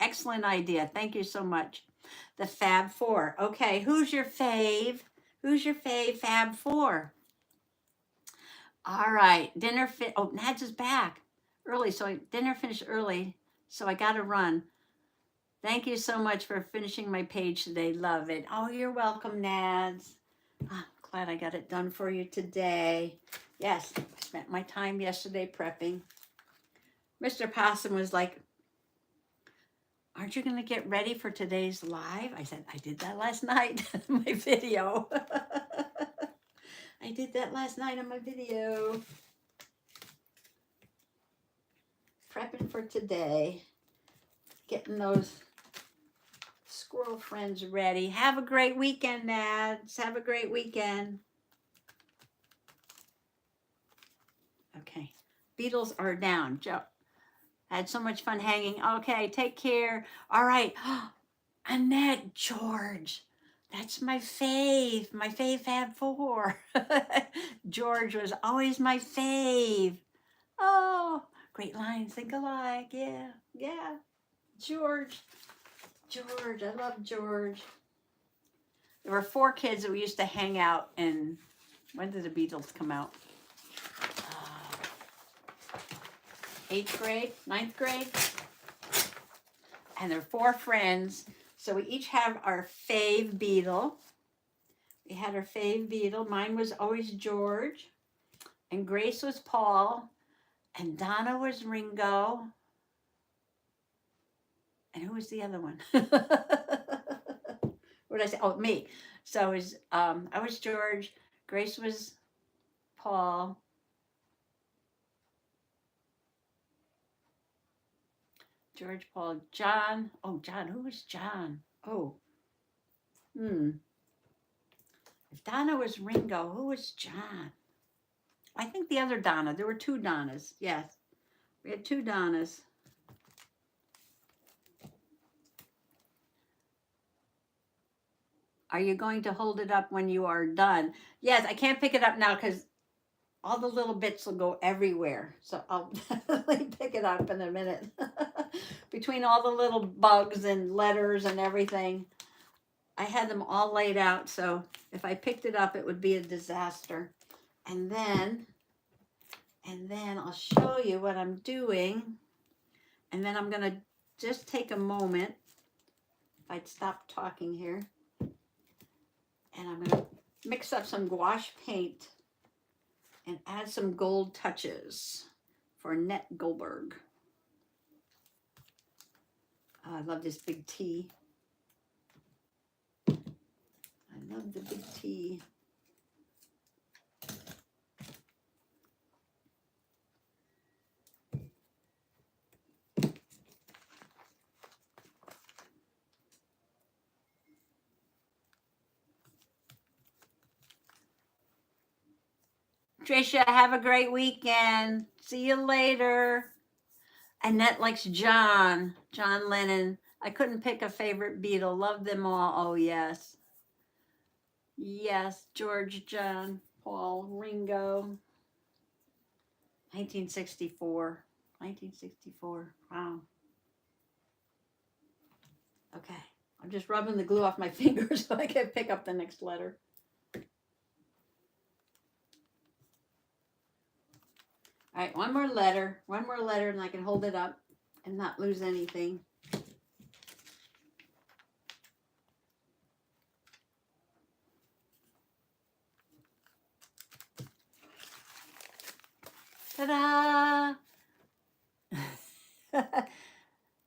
Excellent idea. Thank you so much. The Fab Four. Okay, who's your fave? Who's your fave Fab Four? All right, dinner fit. Oh, Nads is back early. So dinner finished early. So I got to run. Thank you so much for finishing my page today. Love it. Oh, you're welcome, Nads. I'm glad I got it done for you today. Yes, I spent my time yesterday prepping. Mr. Possum was like, aren't you going to get ready for today's live? I said, I did that last night in my video. I did that last night on my video. Prepping for today. Getting those squirrel friends ready. Have a great weekend, Nads. Have a great weekend. Okay. Beetles are down. Joe. Had so much fun hanging. Okay, take care. All right. Annette, George. That's my fave Fab Four. George was always my fave. Oh, great lines, think alike. Yeah, yeah. George, I love George. There were 4 kids that we used to hang out in. When did the Beatles come out? 8th grade, 9th grade. And they're 4 friends. So we each have our fave beetle. We had our fave beetle. Mine was always George. And Grace was Paul. And Donna was Ringo. And who was the other one? What did I say? Oh, me. So it was, I was George. Grace was Paul. George, Paul, John. Oh, John. Who was John? Oh. If Donna was Ringo, who was John? I think the other Donna. There were two Donnas. Yes. We had two Donnas. Are you going to hold it up when you are done? Yes, I can't pick it up now because all the little bits will go everywhere. So I'll definitely pick it up in a minute. Between all the little bugs and letters and everything, I had them all laid out. So if I picked it up, it would be a disaster. And then I'll show you what I'm doing. And then I'm going to just take a moment. If I'd stop talking here. And I'm going to mix up some gouache paint and add some gold touches for Annette Goldberg. Oh, I love this big T. I love the big T. Tricia, have a great weekend. See you later. Annette likes John Lennon. I couldn't pick a favorite Beatle. Love them all. Oh, yes. Yes, George, John, Paul, Ringo. 1964. 1964. Wow. Okay. I'm just rubbing the glue off my fingers so I can pick up the next letter. All right, one more letter, and I can hold it up and not lose anything. Ta-da!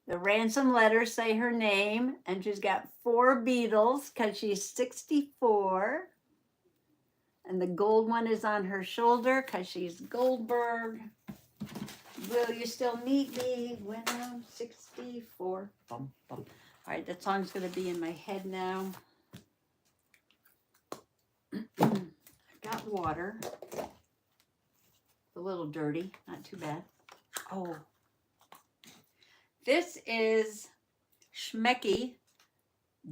The ransom letters say her name, and she's got 4 beetles because she's 64. And the gold one is on her shoulder because she's Goldberg. Will you still meet me when I'm 64? Bum, bum. All right, that song's going to be in my head now. I've got water. A little dirty, not too bad. Oh, this is Schmecky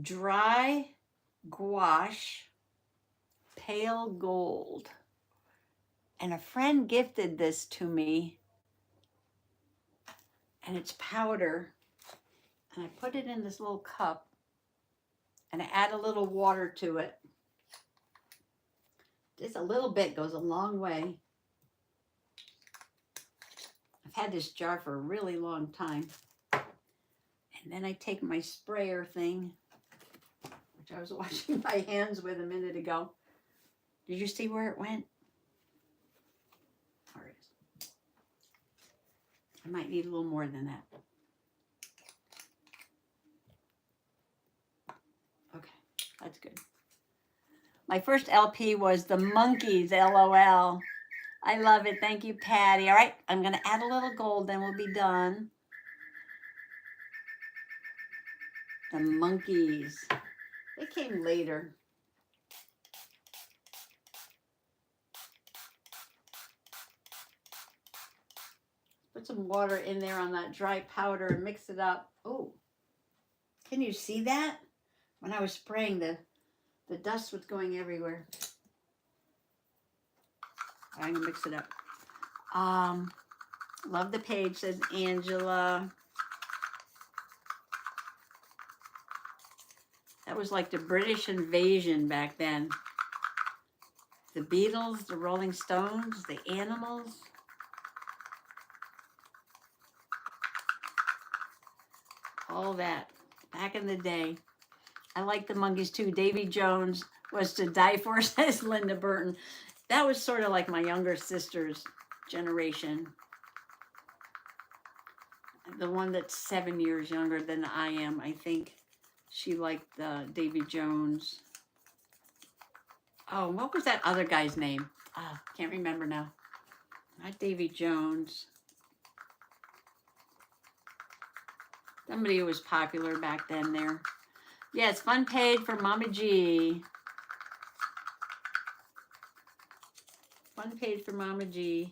Dry Gouache Pale Gold. And a friend gifted this to me. And it's powder. And I put it in this little cup. And I add a little water to it. Just a little bit goes a long way. I've had this jar for a really long time. And then I take my sprayer thing, which I was washing my hands with a minute ago. Did you see where it went? There it is. I might need a little more than that. Okay, that's good. My first LP was The Monkees, LOL. I love it. Thank you, Patty. All right, I'm going to add a little gold, then we'll be done. The Monkees. They came later. Put some water in there on that dry powder and mix it up. Oh, can you see that? When I was spraying, the dust was going everywhere. I'm gonna mix it up. Love the page, says Angela. That was like the British invasion back then. The Beatles, the Rolling Stones, the Animals. All that back in the day. I like the Monkees too. Davy Jones was to die for, says Linda Burton. That was sort of like my younger sister's generation. The one that's 7 years younger than I am, I think. She liked Davy Jones. Oh, what was that other guy's name? Can't remember now. Not Davy Jones. Somebody who was popular back then there. Yes, fun page for Mama G. Fun page for Mama G.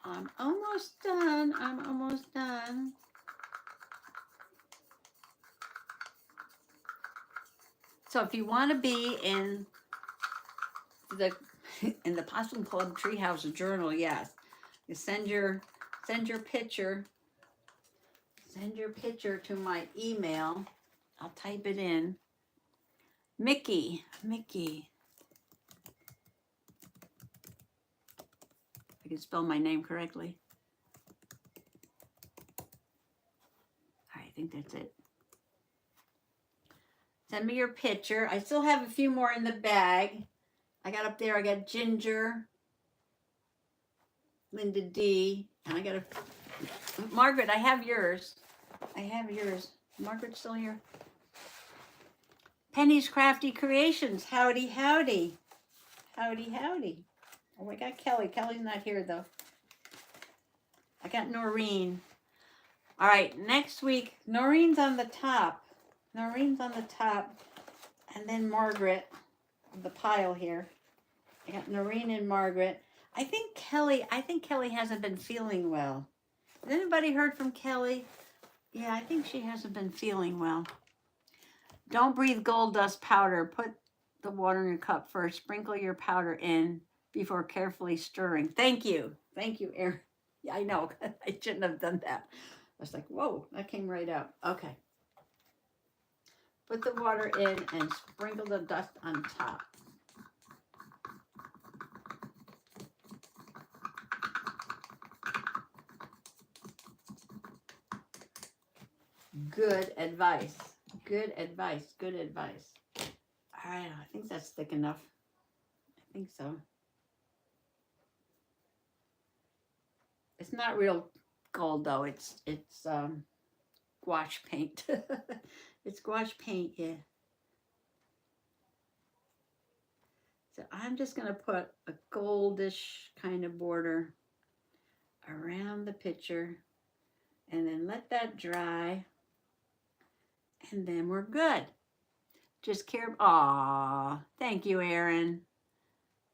I'm almost done. I'm almost done. So if you want to be in the Possum Club Treehouse Journal, yes, you send your picture. Send your picture to my email. I'll type it in. Mickey. I can spell my name correctly. All right, I think that's it. Send me your picture. I still have a few more in the bag. I got up there, I got Ginger, Linda D, and I got Margaret, I have yours. Margaret's still here. Penny's Crafty Creations. Howdy, howdy. Howdy, howdy. Oh, I got Kelly. Kelly's not here, though. I got Noreen. All right, next week, Noreen's on the top. And then Margaret, the pile here. I got Noreen and Margaret. I think Kelly hasn't been feeling well. Has anybody heard from Kelly? Yeah, I think she hasn't been feeling well. Don't breathe gold dust powder. Put the water in your cup first. Sprinkle your powder in before carefully stirring. Thank you, Erin. Yeah, I know. I shouldn't have done that. I was like, whoa, that came right out. Okay. Put the water in and sprinkle the dust on top. Good advice. Good advice. All right, I think that's thick enough. I think so. It's not real gold though. It's gouache paint. It's gouache paint, yeah. So I'm just gonna put a goldish kind of border around the picture and then let that dry. And then we're good. Just care. Aw, thank you, Erin.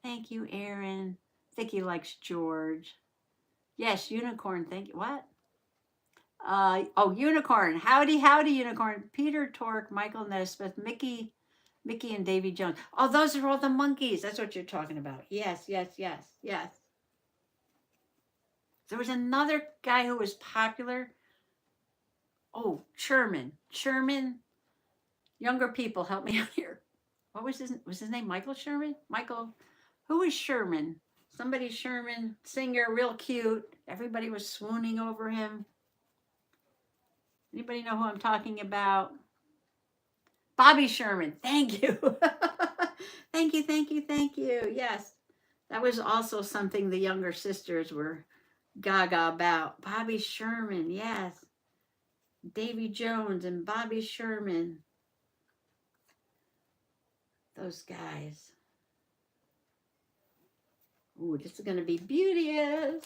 Vicky likes George. Yes, unicorn. Thank you. What? Oh, unicorn. Howdy, unicorn. Peter Tork, Michael Nesmith, Mickey and Davy Jones. Oh, those are all the monkeys. That's what you're talking about. Yes. There was another guy who was popular. Oh, Sherman. Younger people, help me out here. What was his name? Michael Sherman? Who was Sherman? Somebody Sherman, singer, real cute. Everybody was swooning over him. Anybody know who I'm talking about? Bobby Sherman. Thank you. Thank you. Yes. That was also something the younger sisters were gaga about. Bobby Sherman, yes. Davy Jones and Bobby Sherman. Those guys. Ooh, this is going to be beauteous.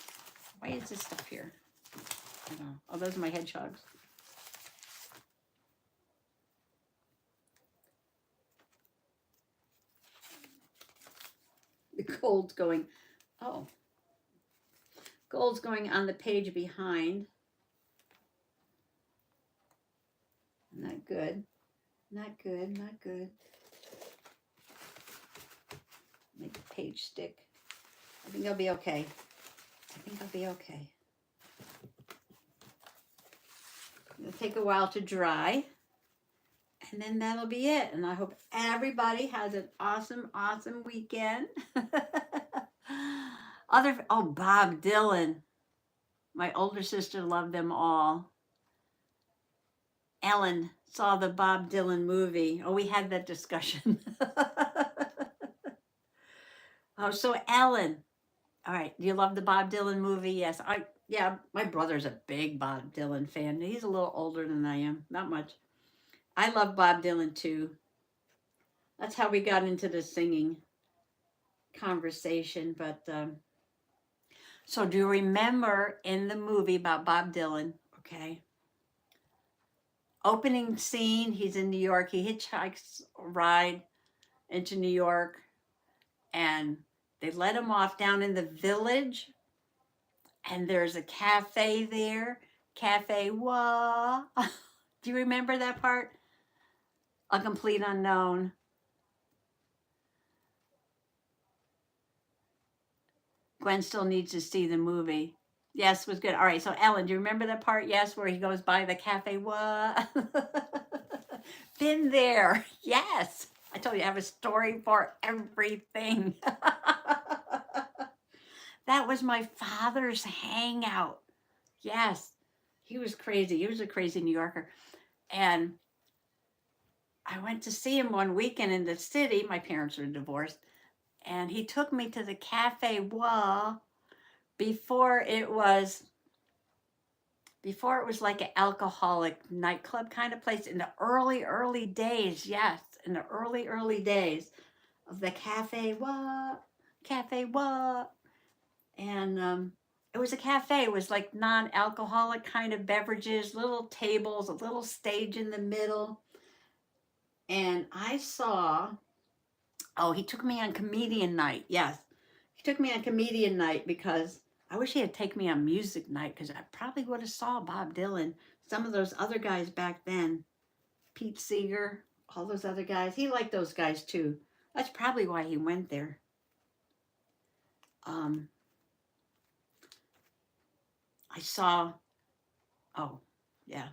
Why is this stuff here? I don't know. Oh, those are my hedgehogs. The gold's going, gold's going on the page behind. Not good. Make the page stick. I think I'll be okay. It'll take a while to dry. And then that'll be it. And I hope everybody has an awesome weekend. Bob Dylan. My older sister loved them all. Ellen saw the Bob Dylan movie. Oh, we had that discussion. Oh, so Ellen. All right. Do you love the Bob Dylan movie? Yes. My brother's a big Bob Dylan fan. He's a little older than I am. Not much. I love Bob Dylan too. That's how we got into the singing conversation. But so do you remember in the movie about Bob Dylan, Okay. Opening scene, he's in New York. He hitchhikes a ride into New York, and they let him off down in the village, and there's a cafe there. Cafe Wah. Do you remember that part? A complete unknown. Gwen still needs to see the movie. Yes, was good. All right, so Ellen, do you remember that part? Yes, where he goes by the cafe. What? Been there. Yes. I told you I have a story for everything. That was my father's hangout. Yes. He was crazy. He was a crazy New Yorker. And I went to see him one weekend in the city. My parents were divorced. And he took me to the Cafe Wah before it was like an alcoholic nightclub kind of place in the early days. Yes, in the early days of the Cafe Wah. And it was a cafe. It was like non-alcoholic kind of beverages, little tables, a little stage in the middle. And I saw, oh, he took me on comedian night. Yes, he took me on comedian night because I wish he had taken me on music night, because I probably would have saw Bob Dylan, some of those other guys back then, Pete Seeger, all those other guys. He liked those guys too. That's probably why he went there. I saw, oh, yeah,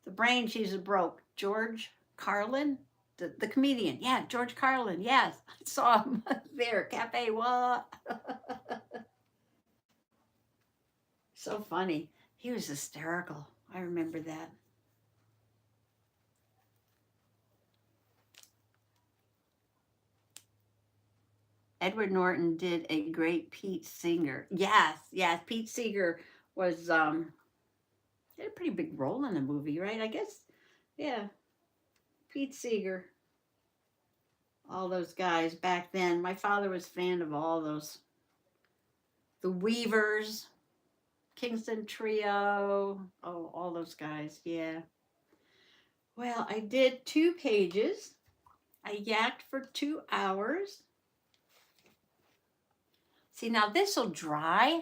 the brain she's a broke, George Carlin, the comedian. Yeah, George Carlin. Yes, I saw him there, Cafe What? So funny. He was hysterical. I remember that. Edward Norton did a great Pete Seeger. Yes, yes. Pete Seeger was had a pretty big role in the movie, right? I guess. Yeah. Pete Seeger. All those guys back then. My father was a fan of all those. The Weavers, Kingston Trio. Oh, all those guys. Yeah. Well, I did 2 pages. I yacked for 2 hours. See, now this will dry,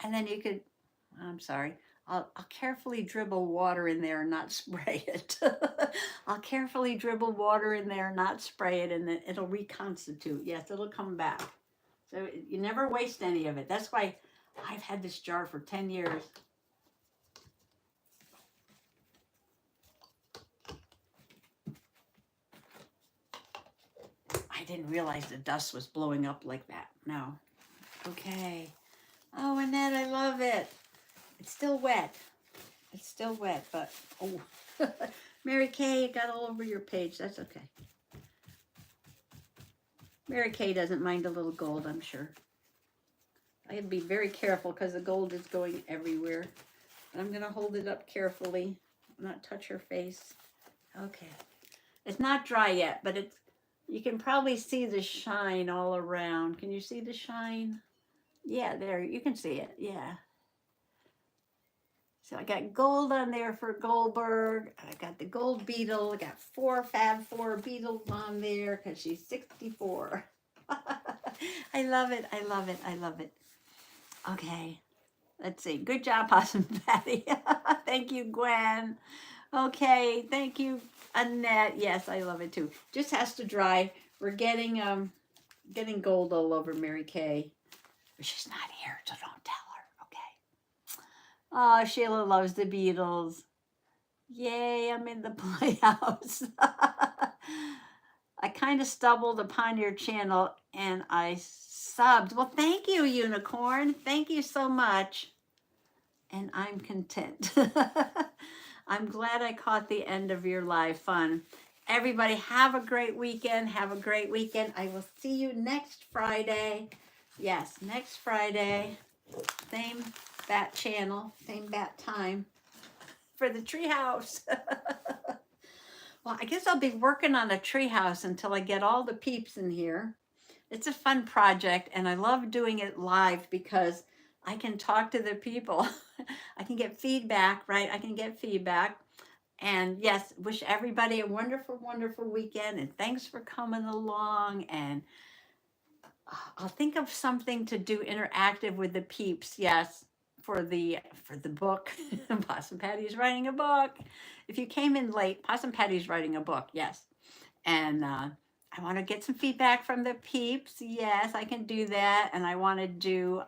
and then you could, I'm sorry, I'll carefully dribble water in there and not spray it. I'll carefully dribble water in there and not spray it, and then it'll reconstitute. Yes, it'll come back. So you never waste any of it. That's why I've had this jar for 10 years. I didn't realize the dust was blowing up like that. No. Okay. Oh, Annette, I love it. It's still wet. It's still wet, but oh. Mary Kay, it got all over your page. That's okay. Mary Kay doesn't mind a little gold, I'm sure. I have to be very careful because the gold is going everywhere. I'm going to hold it up carefully, not touch her face. Okay. It's not dry yet, but it's, you can probably see the shine all around. Can you see the shine? Yeah, there, you can see it. Yeah. So I got gold on there for Goldberg. I got the gold beetle. I got 4 Fab 4 beetles on there because she's 64. I love it. I love it. I love it. Okay. Let's see. Good job, Possum Patty. Thank you, Gwen. Okay. Thank you, Annette. Yes, I love it too. Just has to dry. We're getting gold all over Mary Kay. But she's not here, so don't tell her. Okay. Oh, Sheila loves the Beatles. Yay, I'm in the playhouse. I kind of stumbled upon your channel and I subbed. Well, thank you, Unicorn. Thank you so much. And I'm content. I'm glad I caught the end of your live fun. Everybody have a great weekend. Have a great weekend. I will see you next Friday. Yes, next Friday. Same bat channel, same bat time for the treehouse. Well, I guess I'll be working on a treehouse until I get all the peeps in here. It's a fun project, and I love doing it live because I can talk to the people I can get feedback, right? I can get feedback. And yes, wish everybody a wonderful, wonderful weekend. And thanks for coming along. And I'll think of something to do interactive with the peeps. Yes, for the book. Possum Patty's writing a book. If you came in late, Possum Patty's writing a book. Yes, and I want to get some feedback from the peeps. Yes, I can do that. And I want to do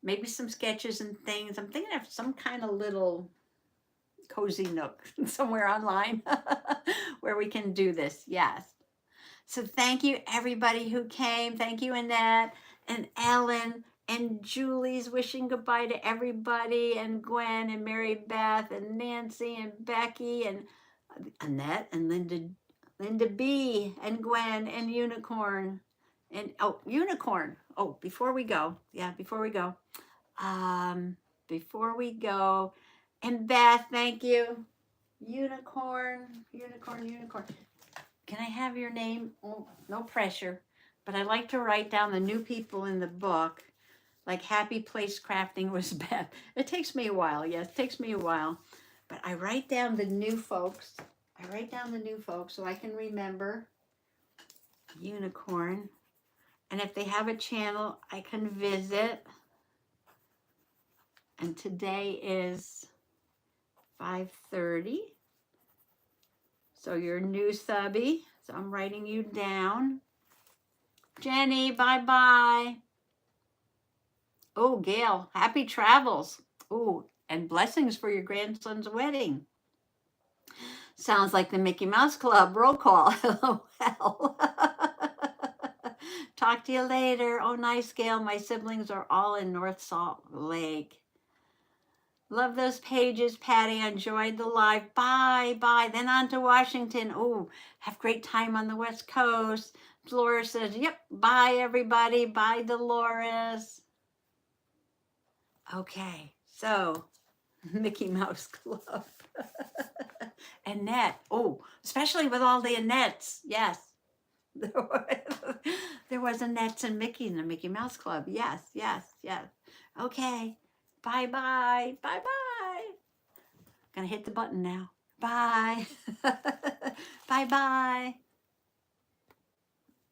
maybe some sketches and things. I'm thinking of some kind of little cozy nook somewhere online where we can do this. Yes. So thank you everybody who came. Thank you Annette and Ellen and Julie's wishing goodbye to everybody, and Gwen and Mary Beth and Nancy and Becky and Annette and Linda B and Gwen and Unicorn and Unicorn. Oh, before we go, um, before we go, and Beth, thank you. Unicorn, unicorn, unicorn. Can I have your name? Oh, no pressure, but I like to write down the new people in the book, like Happy Place Crafting was Beth. It takes me a while. Yes, it takes me a while, but I write down the new folks. I write down the new folks so I can remember. Unicorn. And if they have a channel, I can visit. And today is 5:30. So you're new subby. So I'm writing you down. Jenny, bye-bye. Oh, Gail, happy travels. Oh, and blessings for your grandson's wedding. Sounds like the Mickey Mouse Club roll call. LOL. Talk to you later. Oh, nice, Gail. My siblings are all in North Salt Lake. Love those pages, Patty. I enjoyed the live. Bye, bye. Then on to Washington. Oh, have great time on the West Coast. Dolores says, yep. Bye, everybody. Bye, Dolores. Okay, so Mickey Mouse Club. Annette. Oh, especially with all the Annettes. Yes. There was Annettes and Mickey in the Mickey Mouse Club. Yes, yes, yes. Okay. Bye bye. Bye bye. Gonna hit the button now. Bye. Bye bye.